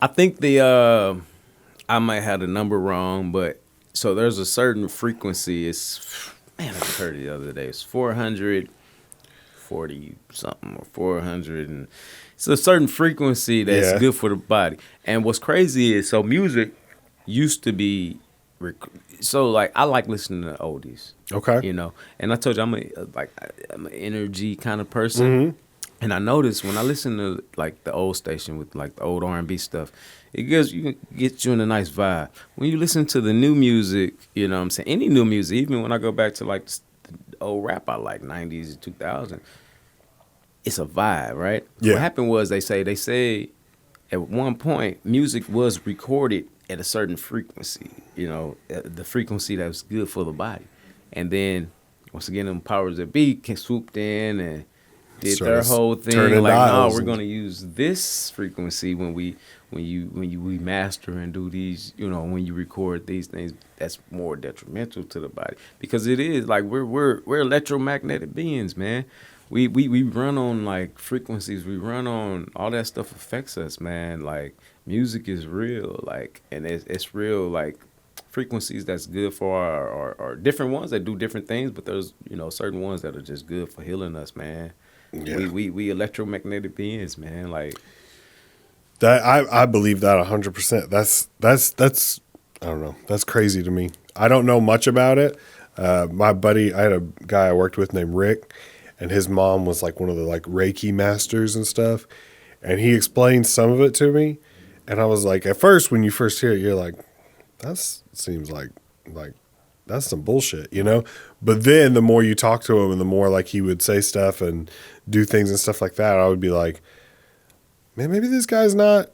I think I might have the number wrong, but so there's a certain frequency. I heard it the other day. It's 440 something or 400, and it's a certain frequency that's good for the body. And what's crazy is, so music used to be, so like I like listening to oldies. Okay. You know, and I told you I'm an energy kind of person. And I noticed when I listen to like the old station with like the old R&B stuff, it gets you in a nice vibe. When you listen to the new music, you know what I'm saying, any new music, even when I go back to like the old rap I like, 90s, 2000, it's a vibe, right? Yeah. What happened was they say at one point music was recorded at a certain frequency, you know, the frequency that was good for the body. And then once again, them powers that be swooped in and did their whole thing. Like, no, we're gonna use this frequency when we master and do these. You know, when you record these things, that's more detrimental to the body, because it is like we're electromagnetic beings, man. We run on like frequencies. We run on all that stuff affects us, man. Like music is real, like, and it's real, like frequencies that's good for our different ones that do different things, but there's, you know, certain ones that are just good for healing us, man. Yeah. We electromagnetic beings, man. Like that, I believe that 100%. That's I don't know. That's crazy to me. I don't know much about it. My buddy, I had a guy I worked with named Rick, and his mom was like one of the like Reiki masters and stuff, and he explained some of it to me, and I was like, at first when you first hear it, you're like, that seems like that's some bullshit, you know? But then the more you talk to him and the more like he would say stuff and do things and stuff like that, I would be like, man, maybe this guy's not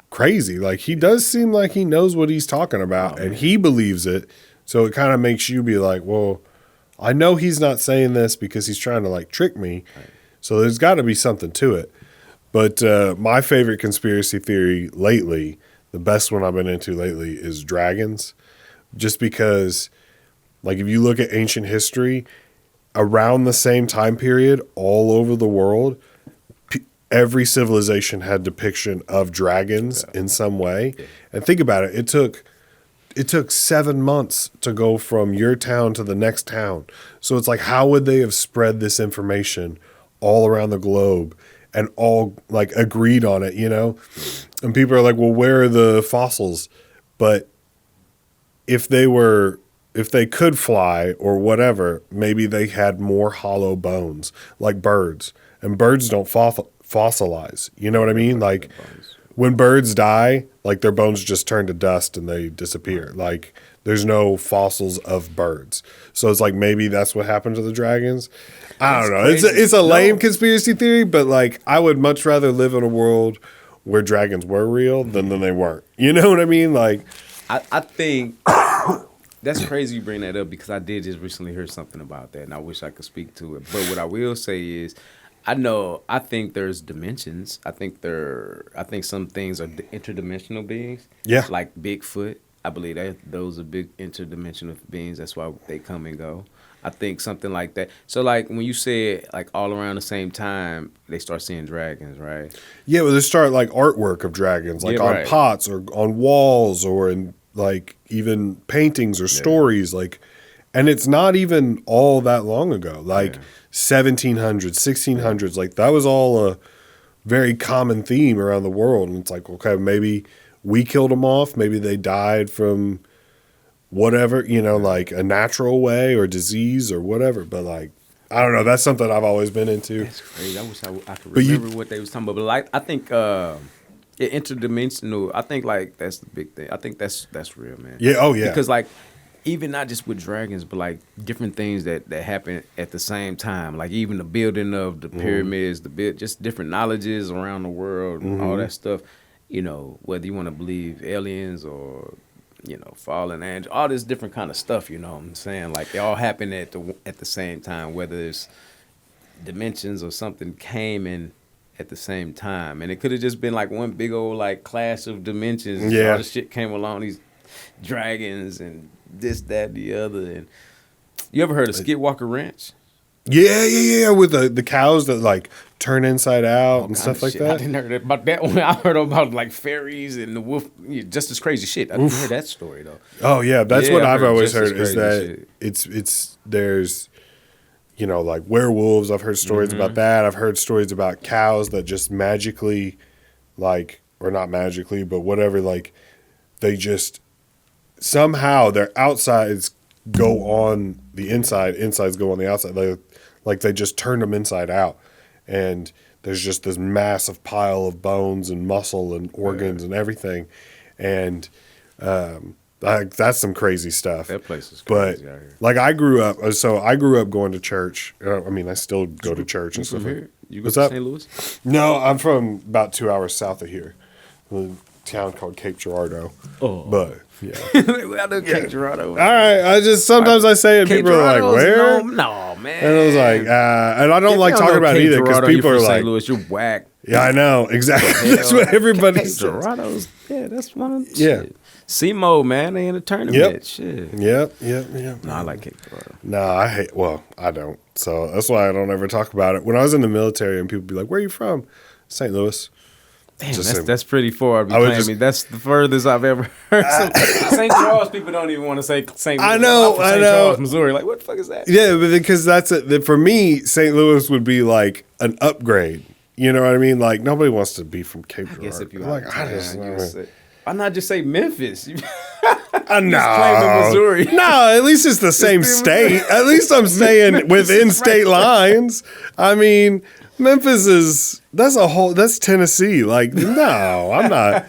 crazy. Like, he does seem like he knows what he's talking about, and he believes it. So it kind of makes you be like, well, I know he's not saying this because he's trying to like trick me. Right. So there's got to be something to it. But my favorite conspiracy theory lately, the best one I've been into lately, is dragons. Just because, like, if you look at ancient history, around the same time period, all over the world, every civilization had depiction of dragons in some way. Yeah. And think about it. It took 7 months to go from your town to the next town. So it's like, how would they have spread this information all around the globe and all like agreed on it, you know? And people are like, well, where are the fossils? But if they could fly or whatever, maybe they had more hollow bones like birds. And birds don't fossilize. You know what I mean? Like, when birds die, like, their bones just turn to dust and they disappear. Like, there's no fossils of birds. So it's like, maybe that's what happened to the dragons. I don't know. Crazy. It's a lame conspiracy theory, but like, I would much rather live in a world where dragons were real than they weren't. You know what I mean? Like, I think that's crazy you bring that up, because I did just recently hear something about that, and I wish I could speak to it. But what I will say is, I think there's dimensions. I think some things are interdimensional beings. Yeah. Like Bigfoot. I believe that those are big interdimensional beings. That's why they come and go. I think something like that. So like when you said like all around the same time, they start seeing dragons, right? Yeah, well, they start like artwork of dragons, like on pots or on walls or in like even paintings or stories, like, and it's not even all that long ago, like 1700s, 1600s, like that was all a very common theme around the world. And it's like, okay, maybe we killed them off. Maybe they died from whatever, you know, like a natural way or disease or whatever. But like, I don't know. That's something I've always been into. That's crazy. I wish I could remember what they was talking about. But like, I think interdimensional, I think like that's the big thing. I think that's real, man. Yeah. Oh yeah. Because like, even not just with dragons, but like different things that happen at the same time. Like even the building of the pyramids, just different knowledges around the world and all that stuff. You know, whether you want to believe aliens or, you know, fallen angels, all this different kind of stuff, you know what I'm saying? Like they all happen at the same time, whether it's dimensions or something came in at the same time. And it could have just been like one big old like clash of dimensions. Yeah. All the shit came along, these dragons and this, that, the other. And you ever heard of Skidwalker Ranch? Yeah, with the cows that like turn inside out and stuff like shit. that. I didn't heard about that one. I heard about like fairies and the wolf, just as crazy shit. I didn't hear that story though. Oh yeah, that's Yeah, what I I've heard always just as heard is crazy that shit. it's there's like werewolves. I've heard stories about that. I've heard stories about cows that just magically, like, or not magically, but whatever, like they just somehow their outsides go on the inside, insides go on the outside. Like they just turned them inside out, and there's just this massive pile of bones and muscle and organs and everything, and that's some crazy stuff. That place is But crazy out here. like I grew up going to church. I mean, I still go to church and stuff. Here? You go What's to up? St. Louis? No, I'm from about 2 hours south of here, a town called Cape Girardeau. Oh. But yeah. I know Cape Girardeau. All right, I just sometimes I say it, people are like, "Where?" No, man. And I was like, and I don't If like you talking know about Cape it either because Girardeau, people you're are from like, St. Louis, you're whack. "Yeah, I know exactly." That's what everybody Cape says. Girardeau's, that's one of them. Yeah. Shit. C-Mo, man, they in the tournament. Yep. Shit. Yep. No, I like Cape Girardeau. No, I don't. So that's why I don't ever talk about it. When I was in the military and people be like, "Where are you from?" St. Louis. Damn, Just that's pretty far to be I would claiming just- me. That's the furthest I've ever heard. St. Charles people don't even want to say St. Louis. I know, I'm from I St. know. Charles, Missouri. Like, what the fuck is that? Yeah, but because that's it. For me, St. Louis would be like an upgrade. You know what I mean? Like nobody wants to be from Cape I guess if you Girardeau. like, why not just say Memphis? No, claiming Missouri. No, at least it's the same state. At least I'm staying within state lines. I mean, Memphis that's Tennessee. Like, no, I'm not.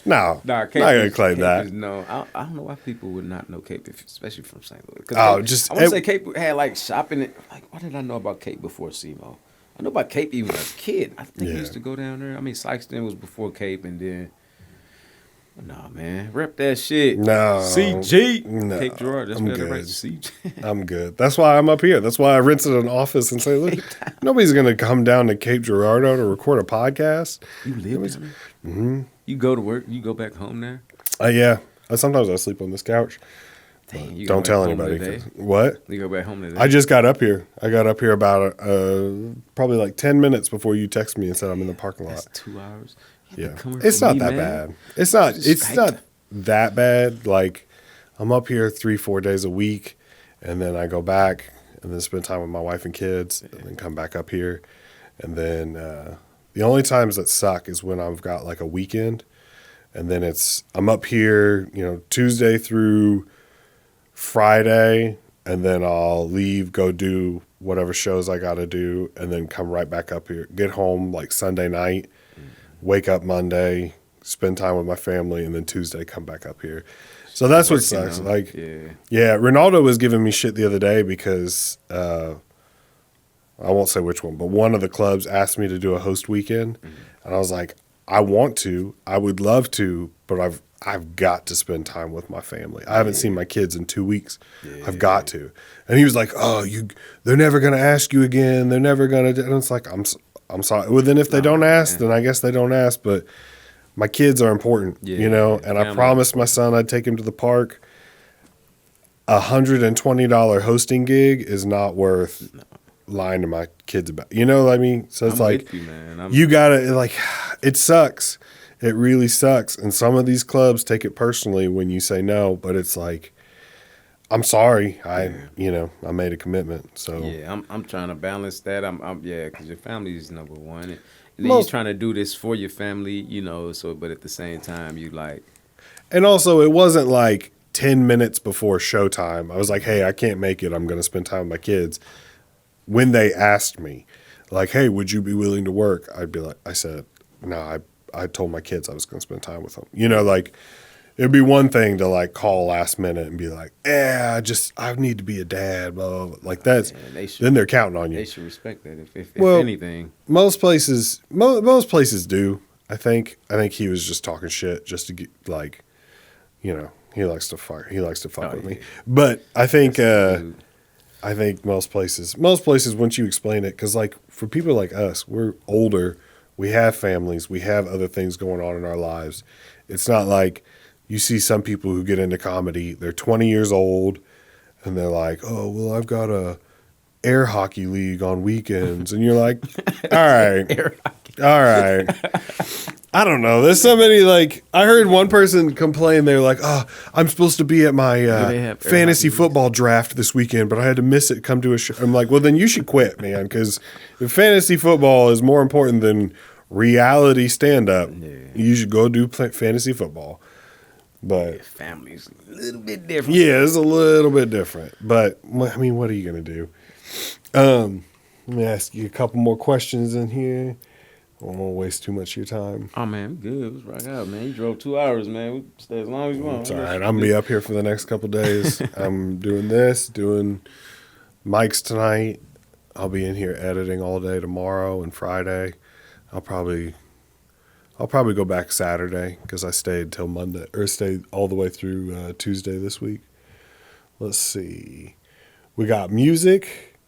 No, Nah, not gonna claim Cape that. Is I don't know why people would not know Cape, especially from St. Louis. Oh, I want to say Cape had like shopping. Like, what did I know about Cape before SEMO? I know about Cape even as a kid. I think I used to go down there. I mean, Sykeston was before Cape, and then. Nah, man, rep that shit. No, CG. no, Cape Girardeau. That's I'm better good. right. CG. I'm good. That's why I'm up here. That's why I rented an office in St. Louis. Nobody's gonna come down to Cape Girardeau to record a podcast. You live down there? Mm-hmm. You go to work. You go back home there. Yeah. Sometimes I sleep on this couch. Dang, you Don't go tell back home anybody. today? What? You go back home today? I just got up here. I got up here about probably like 10 minutes before you texted me and said I'm in the parking lot. That's 2 hours. Yeah, it's not that bad. It's not. It's not that bad. Like I'm up here 3-4 days a week, and then I go back and then spend time with my wife and kids, and then come back up here, and then the only times that suck is when I've got like a weekend, and then I'm up here, Tuesday through Friday, and then I'll leave, go do whatever shows I got to do, and then come right back up here. Get home like Sunday night, wake up Monday, spend time with my family, and then Tuesday come back up here. So that's what sucks. Like, yeah, Ronaldo was giving me shit the other day because I won't say which one, but one of the clubs asked me to do a host weekend, and I was like, I want to, I would love to, but I've got to spend time with my family. I haven't seen my kids in 2 weeks. I've got to. And he was like, "Oh, they're never gonna ask you again. They're never gonna." And it's like, I'm sorry. Well, then if they don't ask, then I guess they don't ask. But my kids are important, And I promised my son I'd take him to the park. $120 hosting gig is not worth lying to my kids about. You know what I mean? So it's like you gotta like. It sucks. It really sucks. And some of these clubs take it personally when you say no, but it's like, I'm sorry. I made a commitment. So yeah, I'm trying to balance that. Because your family is number one. And then you're trying to do this for your family, so, but at the same time, you like. And also, it wasn't like 10 minutes before showtime. I was like, hey, I can't make it. I'm going to spend time with my kids. When they asked me, like, hey, would you be willing to work? I said, no, I told my kids I was going to spend time with them. Like it'd be one thing to like call last minute and be like, I need to be a dad, blah, blah, blah. Like that's, then they're counting on you. They should respect that if anything. Most places do. I think he was just talking shit just to get like, he likes to fuck with me. But I think most places, once you explain it, cause like for people like us, we're older, we have families, we have other things going on in our lives. It's not like you see some people who get into comedy, they're 20 years old and they're like, oh, well, I've got a air hockey league on weekends. And you're like, all right. All right. I don't know. There's so many, like, I heard one person complain. They were like, oh, I'm supposed to be at my fantasy football draft this weekend, but I had to miss it, come to a show. I'm like, well, then you should quit, man, because if fantasy football is more important than reality stand-up, you should go do fantasy football. But family's a little bit different. Yeah, it's a little bit different. But, I mean, what are you going to do? Let me ask you a couple more questions in here. I don't want to waste too much of your time. Oh, man, good. Let's rock out, man. You drove 2 hours, man. We stay as long as you want. It's all right. I'm going to be up here for the next couple days. I'm doing mics tonight. I'll be in here editing all day tomorrow and Friday. I'll probably go back Saturday because I stayed till Monday, or stayed all the way through Tuesday this week. Let's see. We got music.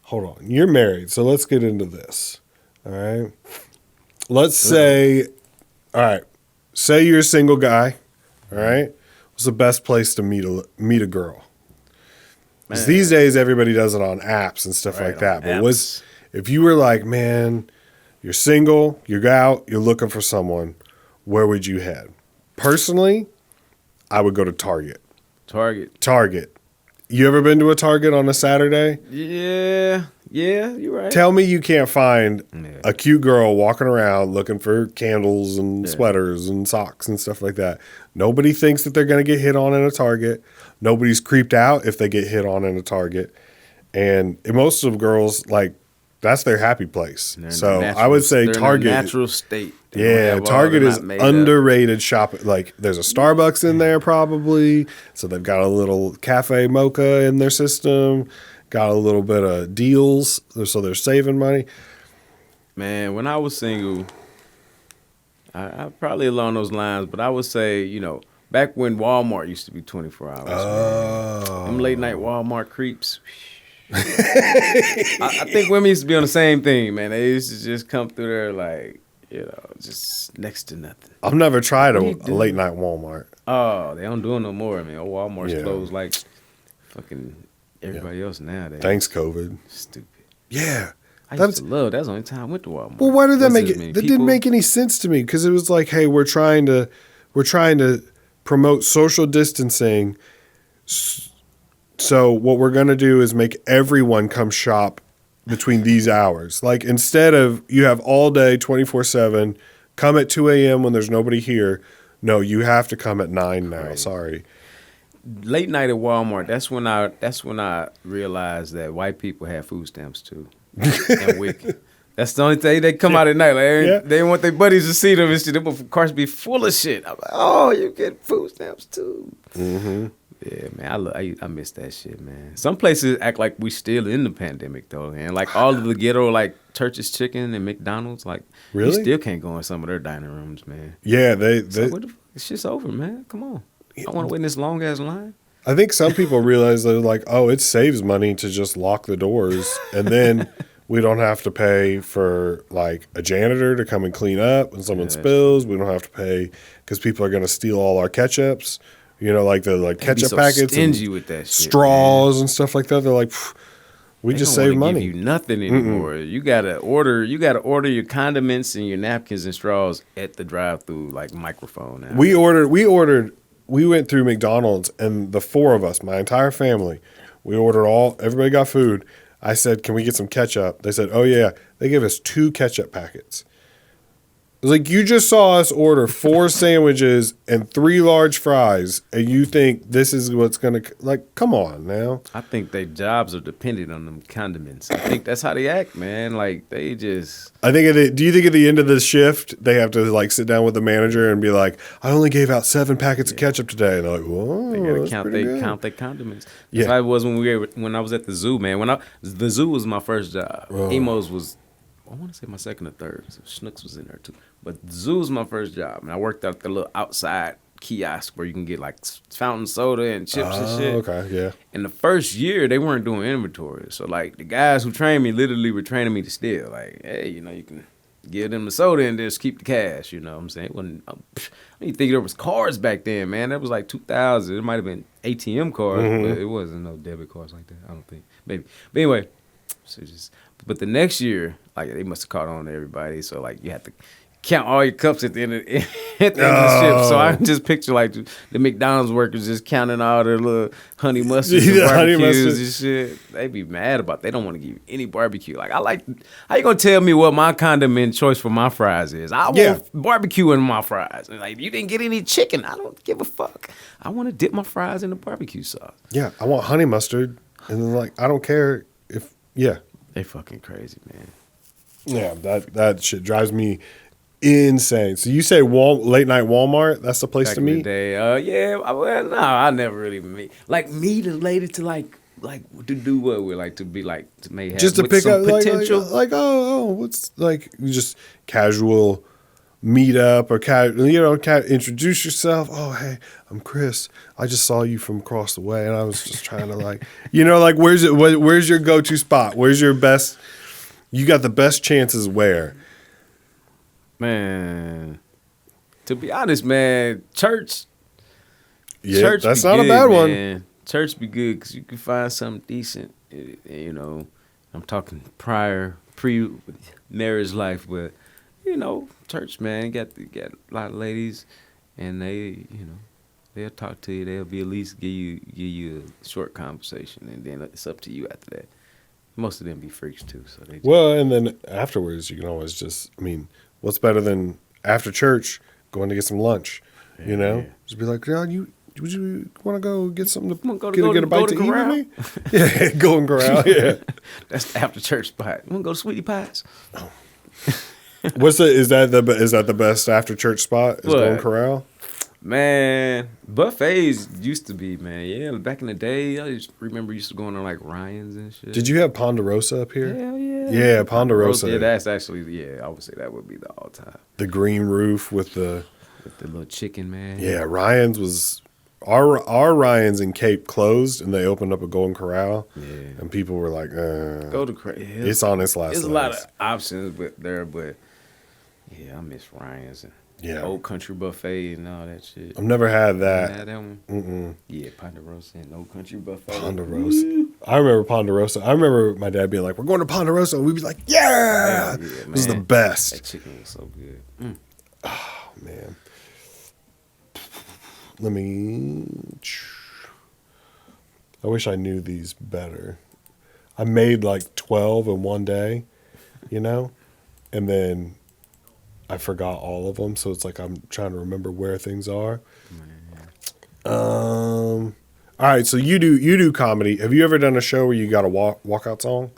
Hold on. You're married, so let's get into this. All right. Let's say, all right, say you're a single guy, all right? What's the best place to meet a girl? Because these days everybody does it on apps and stuff like that. But if you were like, man, you're single, you're out, you're looking for someone, where would you head? Personally, I would go to Target. Target. You ever been to a Target on a Saturday? Yeah, you're right. Tell me you can't find a cute girl walking around looking for candles and sweaters and socks and stuff like that. Nobody thinks that they're going to get hit on in a Target. Nobody's creeped out if they get hit on in a Target. And most of girls, like, that's their happy place. So I would say Target. In a natural state. Target is underrated shopping. Like, there's a Starbucks in there probably. So they've got a little cafe mocha in their system. Got a little bit of deals, so they're saving money. Man, when I was single, I probably along those lines, but I would say, back when Walmart used to be 24 hours. Man. Them late night Walmart creeps. I think women used to be on the same thing, man. They used to just come through there like, just next to nothing. I've never tried a late night Walmart. Oh, they don't do it no more, man. Walmart's closed like fucking everybody else nowadays. Thanks, COVID. Stupid. Yeah. I used to love. That's the only time I went to Walmart. Well, why did that make it? That didn't make any sense to me because it was like, hey, we're trying to promote social distancing. So what we're gonna do is make everyone come shop between these hours. Like instead of you have all day 24/7, come at 2 a.m. when there's nobody here. No, you have to come at 9 now. Right. Sorry. Late night at Walmart. That's when I realized that white people have food stamps too, and wicked. That's the only thing they come out at night. Like they want their buddies to see them and shit. Them cars be full of shit. I'm like, oh, you get food stamps too. Mm-hmm. Yeah, man, I miss that shit, man. Some places act like we still in the pandemic though, and like all of the ghetto like Church's Chicken and McDonald's, like you still can't go in some of their dining rooms, man. Yeah, this shit's over, man. Come on. I want to wait in this long ass line. I think some people realize they're like, oh, it saves money to just lock the doors, and then we don't have to pay for like a janitor to come and clean up when someone spills. We don't have to pay because people are going to steal all our ketchups. Like the ketchup packets, stingy with that shit, straws and stuff like that. They're like, we just save money. Give you nothing anymore. You gotta order your condiments and your napkins and straws at the drive-through like microphone. Now. We went through McDonald's and the four of us, my entire family, we ordered everybody got food. I said, can we get some ketchup? They said, oh yeah. They gave us 2 ketchup packets. It was like, you just saw us order 4 sandwiches and 3 large fries, and you think this is what's going to, like, come on now. I think their jobs are dependent on them condiments. I think that's how they act, man. Like, they just. Do you think at the end of the shift, they have to, like, sit down with the manager and be like, I only gave out 7 packets of ketchup today. And they're like, whoa. They got to count their condiments. That's how it was when I was at the zoo, man. The zoo was my first job. Emo's was, I want to say my second or third. So Schnooks was in there, too. But the zoo was my first job. And I worked out the little outside kiosk where you can get like fountain soda and chips and shit. Okay, yeah. In the first year, they weren't doing inventory. So like the guys who trained me literally were training me to steal. Like, hey, you can give them the soda and just keep the cash. You know what I'm saying? It wasn't, I didn't think there was cards back then, man. That was like 2000. It might have been ATM cards, but it wasn't no debit cards like that. I don't think. Maybe. But anyway, So but the next year, like they must have caught on to everybody. So like you have to count all your cups at the end of, at the, end of the ship. So I just picture like the McDonald's workers just counting all their little honey mustards and barbecues and shit. They be mad about it. They don't want to give you any barbecue. Like how you gonna tell me what my condiment choice for my fries is? I want barbecue in my fries. And like you didn't get any chicken. I don't give a fuck. I want to dip my fries in the barbecue sauce. Yeah, I want honey mustard, and then like I don't care if They fucking crazy, man. Yeah, that shit drives me insane. So you say late night Walmart? That's the place Back to in the meet? day, no, I never really meet. Like meet is related to like to do what with like to be like to may have Just to pick up potential. like what's like just casual meet up or introduce yourself. Oh, hey, I'm Chris. I just saw you from across the way, and I was just trying to like, like where's your go-to spot? Where's your best? You got the best chances where? Man, to be honest, man, church. Yeah, church that's be not good, a bad man. one. Church be good because you can find something decent. I'm talking pre-marriage life, but church, man, got a lot of ladies, and they'll talk to you. They'll be at least give you a short conversation, and then it's up to you after that. Most of them be freaks too, so they. And then afterwards, you can always just. I mean, what's better than after church going to get some lunch? Yeah. Just be like, would you want to go get something to get a bite to eat with me? Yeah, Golden Corral. Yeah, that's the after church spot. You want to go to Sweetie Pies? Oh. Is that the best after church spot? Is Golden Corral? Man, buffets used to be, man. Yeah, back in the day, I just remember used to going on like Ryan's and shit. Did you have Ponderosa up here? Hell yeah. Yeah, Ponderosa. Yeah, that's actually, I would say that would be the all time. The green roof with the little chicken, man. Yeah, Ryan's was our Ryan's in Cape closed, and they opened up a Golden Corral. Yeah, and people were like, "Go to it's on its last." There's a lot of options, but yeah, I miss Ryan's and Old Country Buffet and all that shit. I've never had that. You had that one? Mm-mm. Yeah, Ponderosa and Old Country Buffet. Ponderosa. I remember Ponderosa. I remember my dad being like, "We're going to Ponderosa," and we'd be like, "Yeah, this is the best." That chicken was so good. Oh man. I wish I knew these better. I made like 12 in one day, and then I forgot all of them. So it's like I'm trying to remember where things are. All right, so you do comedy. Have you ever done a show where you got a walkout song?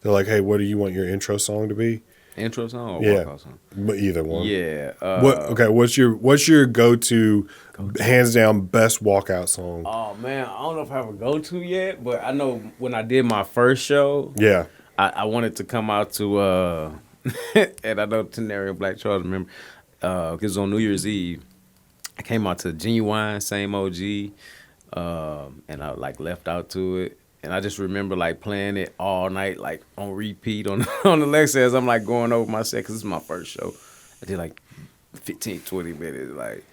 They're like, hey, what do you want your intro song to be? Intro song or walkout song? Either one. Yeah. What's your go-to, hands down, best walkout song? Oh, man, I don't know if I have a go-to yet, but I know when I did my first show, I wanted to come out to, and I know Tenary Black Charles remember, because it was on New Year's Eve. I came out to Genuine, Same OG, and I like left out to it. And I just remember like playing it all night, like on repeat on the Lexus. I'm like going over my set because this is my first show. I did like 15, 20 minutes. Like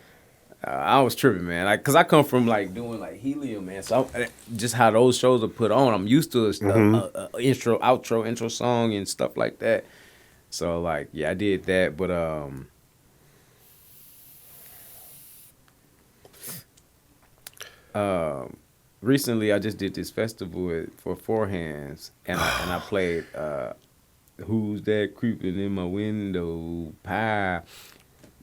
I was tripping, man. Like, cause I come from like doing like Helium, man. So just how those shows are put on, I'm used to intro, outro, intro song and stuff like that. So like, yeah, I did that, but recently, I just did this festival for Four Hands, and I played "Who's That Creeping in My Window?" Pie.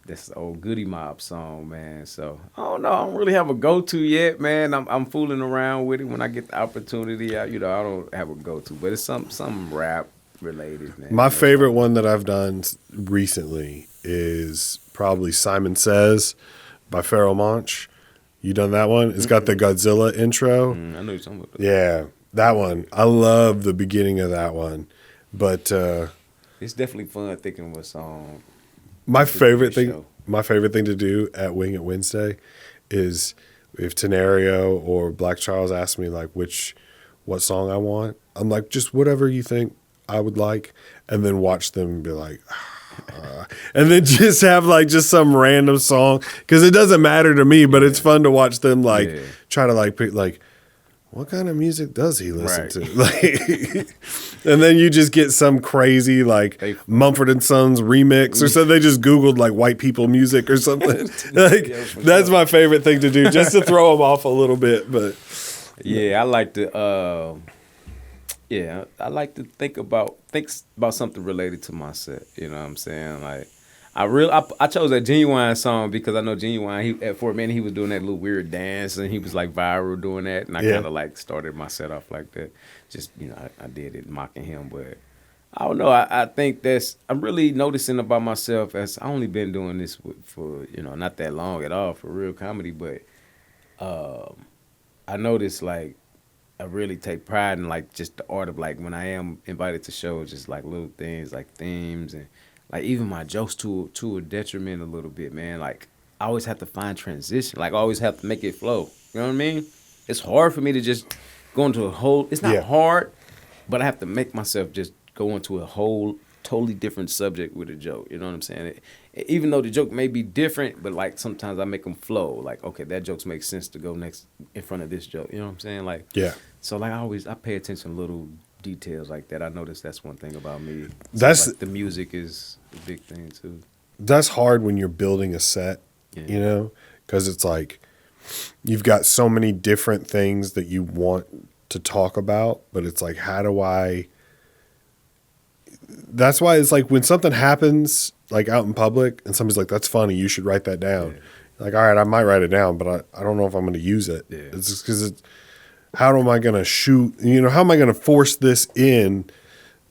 That's the old Goody Mob song, man. So I don't know. I don't really have a go-to yet, man. I'm fooling around with it when I get the opportunity. I don't have a go-to, but it's some rap related, man. My favorite one that I've done recently is probably Simon Says by Pharoah Monch. You done that one? It's got the Godzilla intro. I know you're talking about that. Yeah, that one. I love the beginning of that one. But it's definitely fun thinking of a song. My favorite thing to do at Wing It Wednesday is if Tenario or Black Charles ask me like what song I want, I'm like, just whatever you think I would like, and then watch them be like, and then just have like just some random song, because it doesn't matter to me, but it's fun to watch them like try to like pick like, what kind of music does he listen Right. to? Like, and then you just get some crazy like Mumford and Sons remix or something. They just Googled like white people music or something. Like that's my favorite thing to do, just to throw them off a little bit. But yeah, I like to. I like to think about something related to my set. You know what I'm saying? Like, I chose that Genuine song because I know Genuine. For a minute he was doing that little weird dance and he was like viral doing that, and I kind of like started my set off like that. Just I did it mocking him, but I don't know. I think I'm really noticing about myself as I only been doing this for not that long at all for real comedy, but I noticed like. I really take pride in like just the art of like when I am invited to shows, just like little things like themes and like even my jokes to a detriment a little bit, man. Like I always have to find transition. Like I always have to make it flow. You know what I mean? It's hard for me to just go into a whole. It's not hard, but I have to make myself just go into a whole totally different subject with a joke. You know what I'm saying? Even though the joke may be different, but like sometimes I make them flow. Like, okay, that joke makes sense to go next in front of this joke. You know what I'm saying? Like, so like I pay attention to little details like that. I notice that's one thing about me. So like the music is the big thing too. That's hard when you're building a set, because it's like you've got so many different things that you want to talk about, but it's like, how do I? That's why it's like when something happens like out in public and somebody's like, that's funny, you should write that down. Yeah. Like, all right, I might write it down, but I don't know if I'm going to use it. Yeah. It's just because how am I going to shoot? How am I going to force this in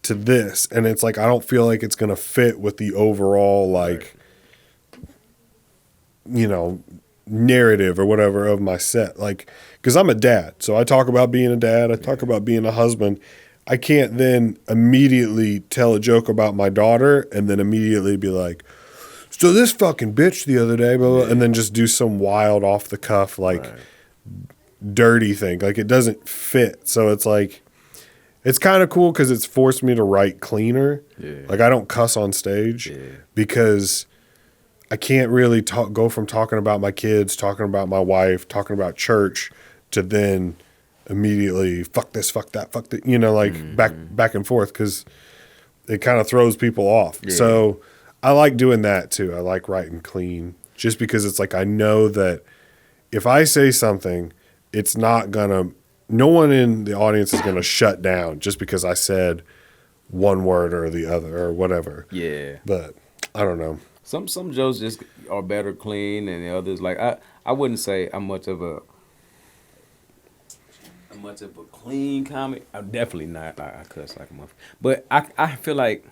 to this? And it's like, I don't feel like it's going to fit with the overall, like, narrative or whatever of my set. Like, because I'm a dad. So I talk about being a dad. I talk about being a husband. I can't then immediately tell a joke about my daughter and then immediately be like, so this fucking bitch the other day, blah, blah, and then just do some wild off the cuff, like dirty thing. Like it doesn't fit. So it's like, it's kind of cool because it's forced me to write cleaner. Yeah. Like I don't cuss on stage because I can't really go from talking about my kids, talking about my wife, talking about church to then immediately fuck this, fuck that, fuck that, like back and forth because it kind of throws people off. Yeah. So I like doing that too. I like writing clean just because it's like I know that if I say something, it's not gonna. No one in the audience is gonna shut down just because I said one word or the other or whatever. Yeah. But I don't know. Some jokes just are better clean and the others like I wouldn't say I'm much of a clean comic. I'm definitely not. I cuss like a motherfucker. But I feel like,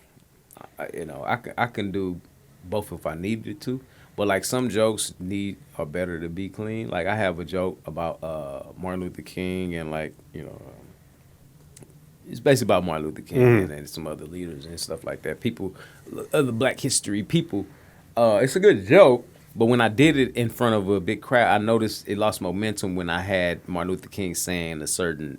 I can do both if I needed to. But like some jokes are better to be clean. Like I have a joke about Martin Luther King and like it's basically about Martin Luther King and some other leaders and stuff like that. People, other Black history people. It's a good joke. But when I did it in front of a big crowd, I noticed it lost momentum when I had Martin Luther King saying a certain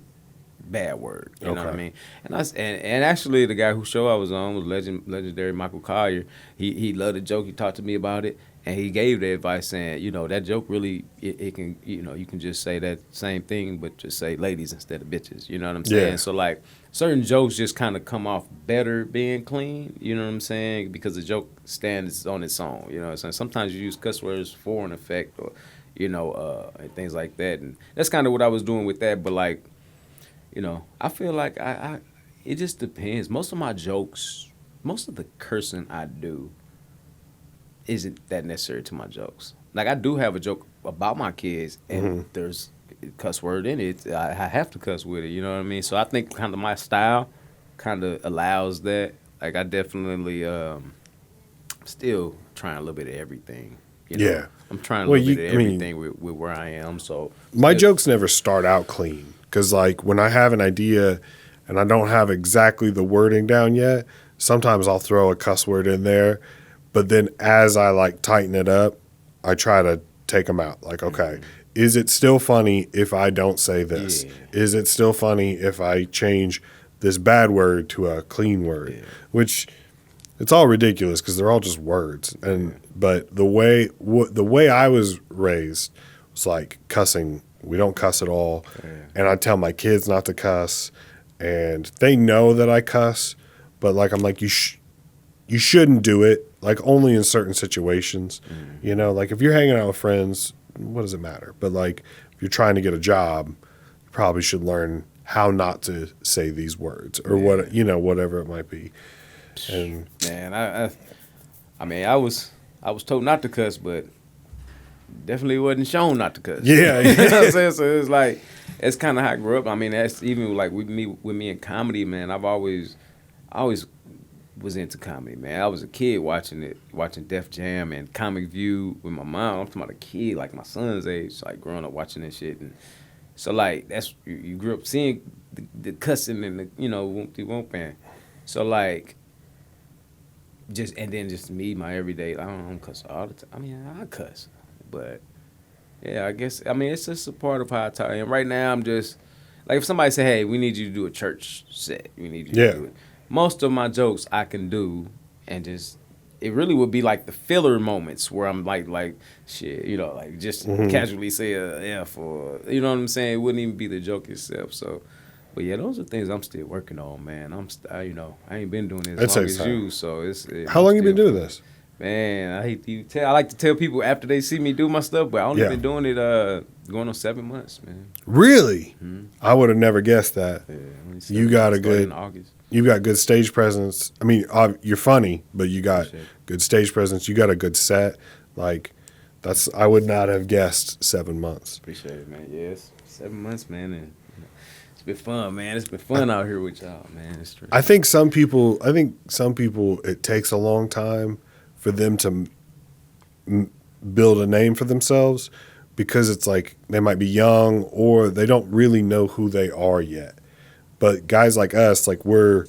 bad word. You know what I mean? And actually, the guy whose show I was on was legendary Michael Collier. He loved the joke. He talked to me about it, and he gave the advice saying, that joke really it can you can just say that same thing, but just say ladies instead of bitches. You know what I'm saying? Yeah. So like certain jokes just kind of come off better being clean. You know what I'm saying? Because the joke stands on its own. You know what I'm saying? Sometimes you use cuss words for an effect or and things like that, and that's kind of what I was doing with that. But like. I feel like it just depends. Most of my jokes, most of the cursing I do isn't that necessary to my jokes. Like, I do have a joke about my kids, and there's a cuss word in it. I have to cuss with it, you know what I mean? So I think kind of my style kind of allows that. Like, I definitely still trying a little bit of everything. Yeah. I'm trying a little bit of everything with where I am. So my jokes never start out clean. Because, like, when I have an idea and I don't have exactly the wording down yet, sometimes I'll throw a cuss word in there. But then as I, like, tighten it up, I try to take them out. Like, okay, is it still funny if I don't say this? Yeah. Is it still funny if I change this bad word to a clean word? Yeah. Which, it's all ridiculous because they're all just words. But the way I was raised was, like, cussing We don't cuss at all. Yeah. And I tell my kids not to cuss, and they know that I cuss, but like I'm like you shouldn't do it, like only in certain situations. You know, like if you're hanging out with friends, what does it matter? But like if you're trying to get a job, you probably should learn how not to say these words or what, you know, whatever it might be. And man, I mean, I was told not to cuss, but definitely wasn't shown not to cuss. Yeah. You know what I'm saying? So it's like, it's kind of how I grew up. I mean, that's even like with me in comedy, man. I always was into comedy, man. I was a kid watching Def Jam and Comic View with my mom. I'm talking about a kid, like my son's age, like growing up watching that shit. And so like that's you grew up seeing the cussing and the, you know, whoop-de-whoop. So like just me, my everyday. I don't cuss all the time. I mean, I cuss, but yeah, I guess I mean it's just a part of how I talk. And right now I'm just like if somebody say, "Hey, we need you to do a church set. We need you to do it." Most of my jokes I can do, and just it really would be like the filler moments where I'm like shit, you know, like just casually say a F or you know what I'm saying. It wouldn't even be the joke itself. So, but yeah, those are things I'm still working on, man. You know, I ain't been doing this as long as you, so it's. How long you been doing this? Man, I hate to tell. I like to tell people after they see me do my stuff, but I only been doing it going on 7 months, man. Really? I would have never guessed that. Yeah, you got a good. In August. You got good stage presence. I mean, you're funny, but you got good stage presence. You got a good set. Like, I would not have guessed 7 months. Appreciate it, man. Yes, 7 months, man, and it's been fun, man. It's been fun out here with y'all, man. It's true. I think some people, it takes a long time for them to build a name for themselves because it's like they might be young or they don't really know who they are yet. But guys like us, like we're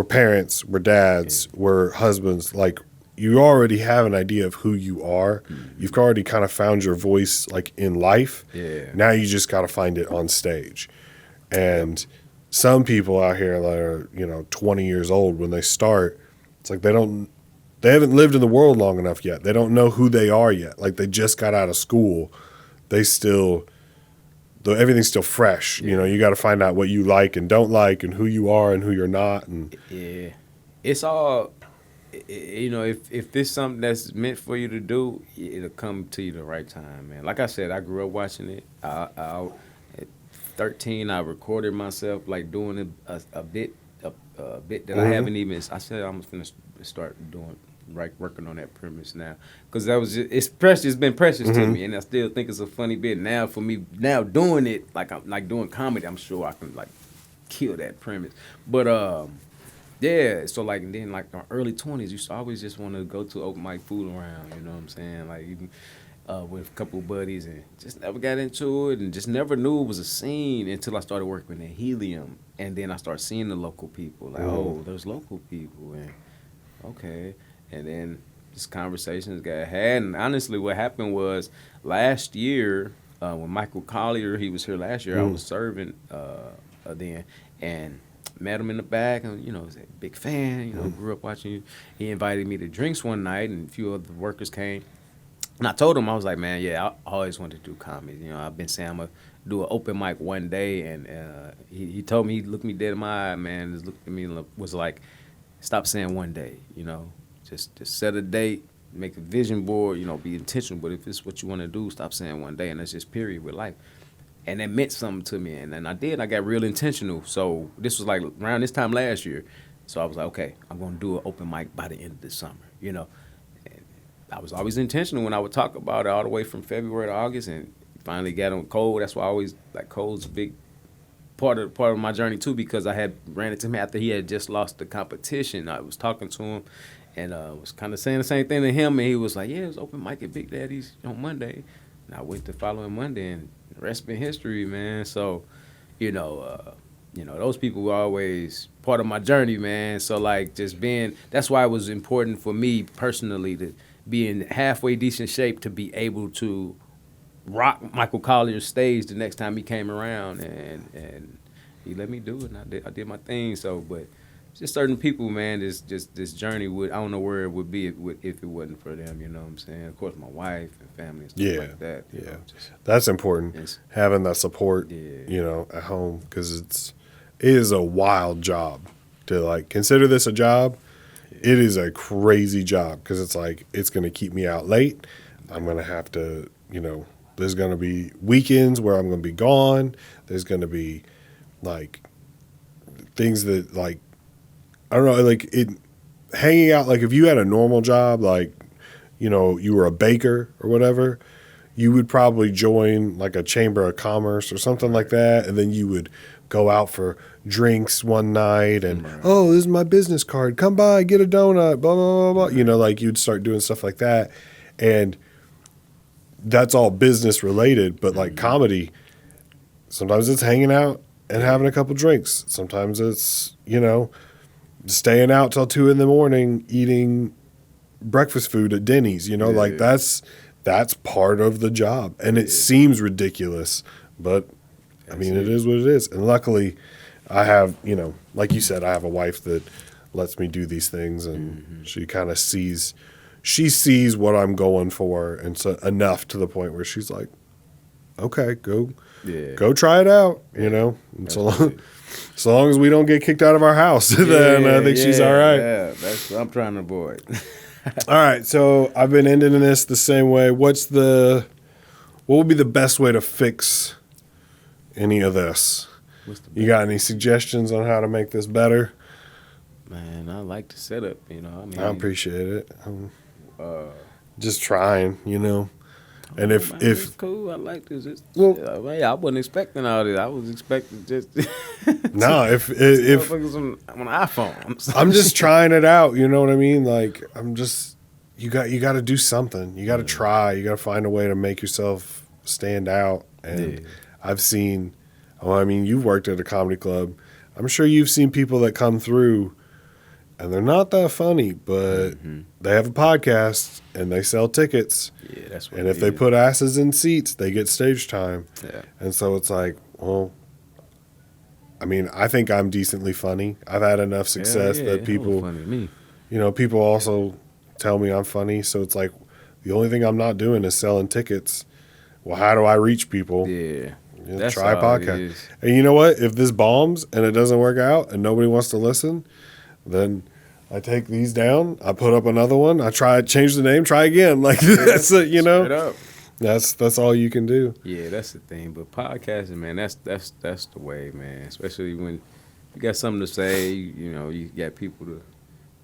parents, we're dads, we're husbands. Like you already have an idea of who you are. You've already kind of found your voice, like in life. Yeah. Now you just got to find it on stage. And some people out here that are 20 years old when they start, it's like they haven't lived in the world long enough yet. They don't know who they are yet. Like they just got out of school. Everything's still fresh. You know, you got to find out what you like and don't like and who you are and who you're not. And yeah, it's all, you know, if this something that's meant for you to do, it'll come to you the right time, man. Like I said, I grew up watching it. At 13, I recorded myself like doing a bit that I haven't even. I said I'm gonna start doing. Working on that premise now, because that was it's precious. It's been precious to me, and I still think it's a funny bit. Now for me, now doing it like I'm like doing comedy, I'm sure I can like kill that premise. But yeah. So like and then like my early 20s, you always just want to go to open mic fool around. You know what I'm saying? Like even with a couple of buddies, and just never got into it, and just never knew it was a scene until I started working at Helium, and then I started seeing the local people. Like oh, there's local people, and okay. And then just conversations got had. And honestly, what happened was last year, when Michael Collier, he was here last year, I was serving then, and met him in the back, and, you know, was a big fan, you know, grew up watching you. He invited me to drinks one night, and a few other workers came. And I told him, I was like, man, yeah, I always wanted to do comedy. You know, I've been saying I'm going to do an open mic one day, and he told me, he looked me dead in my eye, man, just looked at me and was like, stop saying one day, you know. Just set a date, make a vision board, you know, be intentional. But if it's what you want to do, stop saying one day. And that's just period with life. And that meant something to me. And then I did. I got real intentional. So this was like around this time last year. So I was like, okay, I'm going to do an open mic by the end of the summer, you know. And I was always intentional when I would talk about it all the way from February to August. And finally got on Cole. That's why I always, like, Cole's a big part of my journey, too, because I had ran into him after he had just lost the competition. I was talking to him. And was kind of saying the same thing to him, and he was like, yeah, it was open mic at Big Daddy's on Monday. And I went the following Monday, and the rest been history, man. So, you know, those people were always part of my journey, man. So, like, that's why it was important for me personally to be in halfway decent shape to be able to rock Michael Collier's stage the next time he came around, and he let me do it, and I did my thing. So, but just certain people, man. This journey would, I don't know where it would be if it wasn't for them. You know what I'm saying? Of course, my wife and family and stuff like that. You know, that's important. Having that support, you know, at home, because it is a wild job to like consider this a job. It is a crazy job because it's like it's going to keep me out late. I'm going to have to, you know, there's going to be weekends where I'm going to be gone. There's going to be like things that like, I don't know, like it hanging out. Like if you had a normal job, like, you know, you were a baker or whatever, you would probably join like a chamber of commerce or something like that. And then you would go out for drinks one night and, oh, this is my business card. Come by, get a donut, blah, blah, blah, blah. You know, like you'd start doing stuff like that. And that's all business related. But like comedy, sometimes it's hanging out and having a couple drinks. Sometimes it's, you know, staying out till 2 a.m, eating breakfast food at Denny's, you know, like that's part of the job. And it seems ridiculous, but I mean, it is what it is. And luckily I have, you know, like you said, I have a wife that lets me do these things, and she kind of sees what I'm going for. And so enough to the point where she's like, okay, go try it out, you know, and so long as we don't get kicked out of our house, then I think she's all right. Yeah, that's what I'm trying to avoid. All right, so I've been ending this the same way. What would be the best way to fix any of this? You got any suggestions on how to make this better? Man, I like the setup, you know. I mean, I appreciate it. Just trying, you know. And if it's cool, I like this. I wasn't expecting all this. I was expecting just no. If on an iPhone, I'm just trying it out. You know what I mean? Like you got to do something. You got to try. You got to find a way to make yourself stand out. And I've seen. Well, I mean, you've worked at a comedy club. I'm sure you've seen people that come through, and they're not that funny, but they have a podcast and they sell tickets. Yeah, that's what. And if they put asses in seats, they get stage time. Yeah. And so it's like, well, I mean, I think I'm decently funny. I've had enough success that people, funny to me. You know, people also tell me I'm funny. So it's like, the only thing I'm not doing is selling tickets. Well, how do I reach people? Yeah. That's try a podcast. And you know what? If this bombs and it doesn't work out and nobody wants to listen, then I take these down. I put up another one. I change the name, try again. Like that's it, you know. Straight up. That's all you can do. Yeah, that's the thing. But podcasting, man, that's the way, man. Especially when you got something to say, you know, you got people to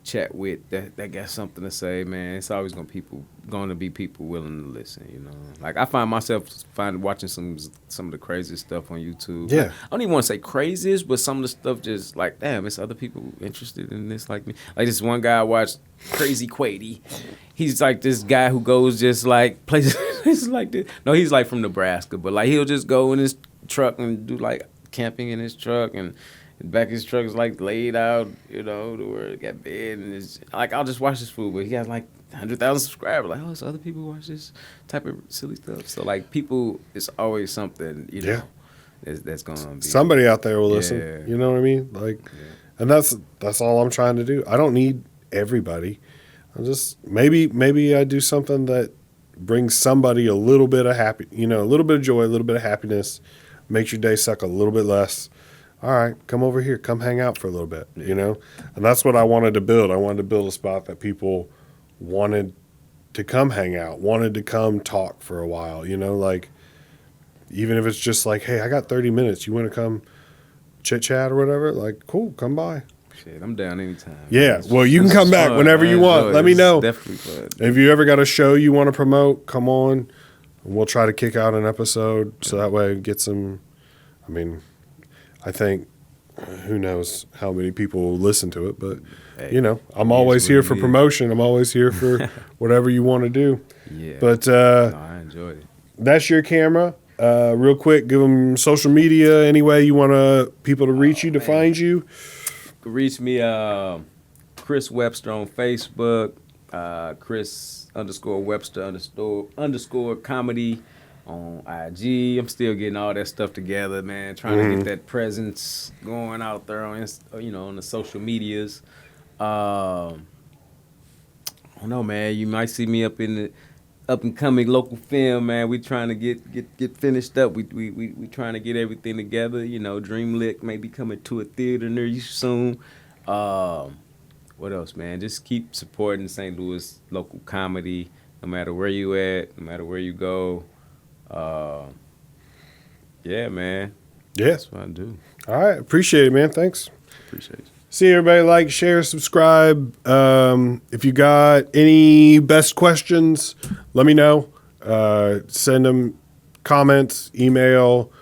chat with that got something to say, man. It's always going to be people willing to listen, you know. Like I find myself watching some of the craziest stuff on YouTube. Yeah. Like, I don't even want to say craziest, but some of the stuff just like, damn, it's other people interested in this like me. Like this one guy I watched, Crazy Quady. He's like this guy who goes just like places like this. No, he's like from Nebraska, but like he'll just go in his truck and do like camping in his truck, and the back of his truck is like laid out, you know, to where it got bed, and it's like I'll just watch this food, but he got like 100,000 subscribers. Like, oh, so other people watch this type of silly stuff. So like people, it's always something, you know, that's going on. Somebody out there will listen. You know what I mean? Like, and that's all I'm trying to do. I don't need everybody. I just maybe I do something that brings somebody a little bit of a little bit of joy, a little bit of happiness, makes your day suck a little bit less. All right, come over here, come hang out for a little bit, you know? And that's what I wanted to build. I wanted to build a spot that people wanted to come hang out, wanted to come talk for a while, you know? Like, even if it's just like, hey, I got 30 minutes. You want to come chit-chat or whatever? Like, cool, come by. Shit, I'm down anytime. Yeah, well, you can come back whenever you want. Let me know. Definitely fun. If you ever got a show you want to promote, come on. And we'll try to kick out an episode so that way we get some, I mean, I think, who knows how many people will listen to it, but, you know, I'm always here for promotion. I'm always here for whatever you want to do. Yeah. But I enjoyed it. That's your camera. Real quick, give them social media, any way you want people to reach you, to find you. Reach me, Chris Webster on Facebook, Chris _Webster _ comedy on IG. I'm still getting all that stuff together, man. Trying to get that presence going out there on, on the social medias. I don't know, man. You might see me up in the up and coming local film, man. We trying to get finished up. We trying to get everything together. Dream Lick may be coming to a theater near you soon. What else, man? Just keep supporting St. Louis local comedy, no matter where you at, no matter where you go. Yeah, man. Yeah. That's what I do. All right. Appreciate it, man. Thanks. Appreciate you. See everybody, like, share, subscribe. If you got any best questions, let me know. Send them comments, email,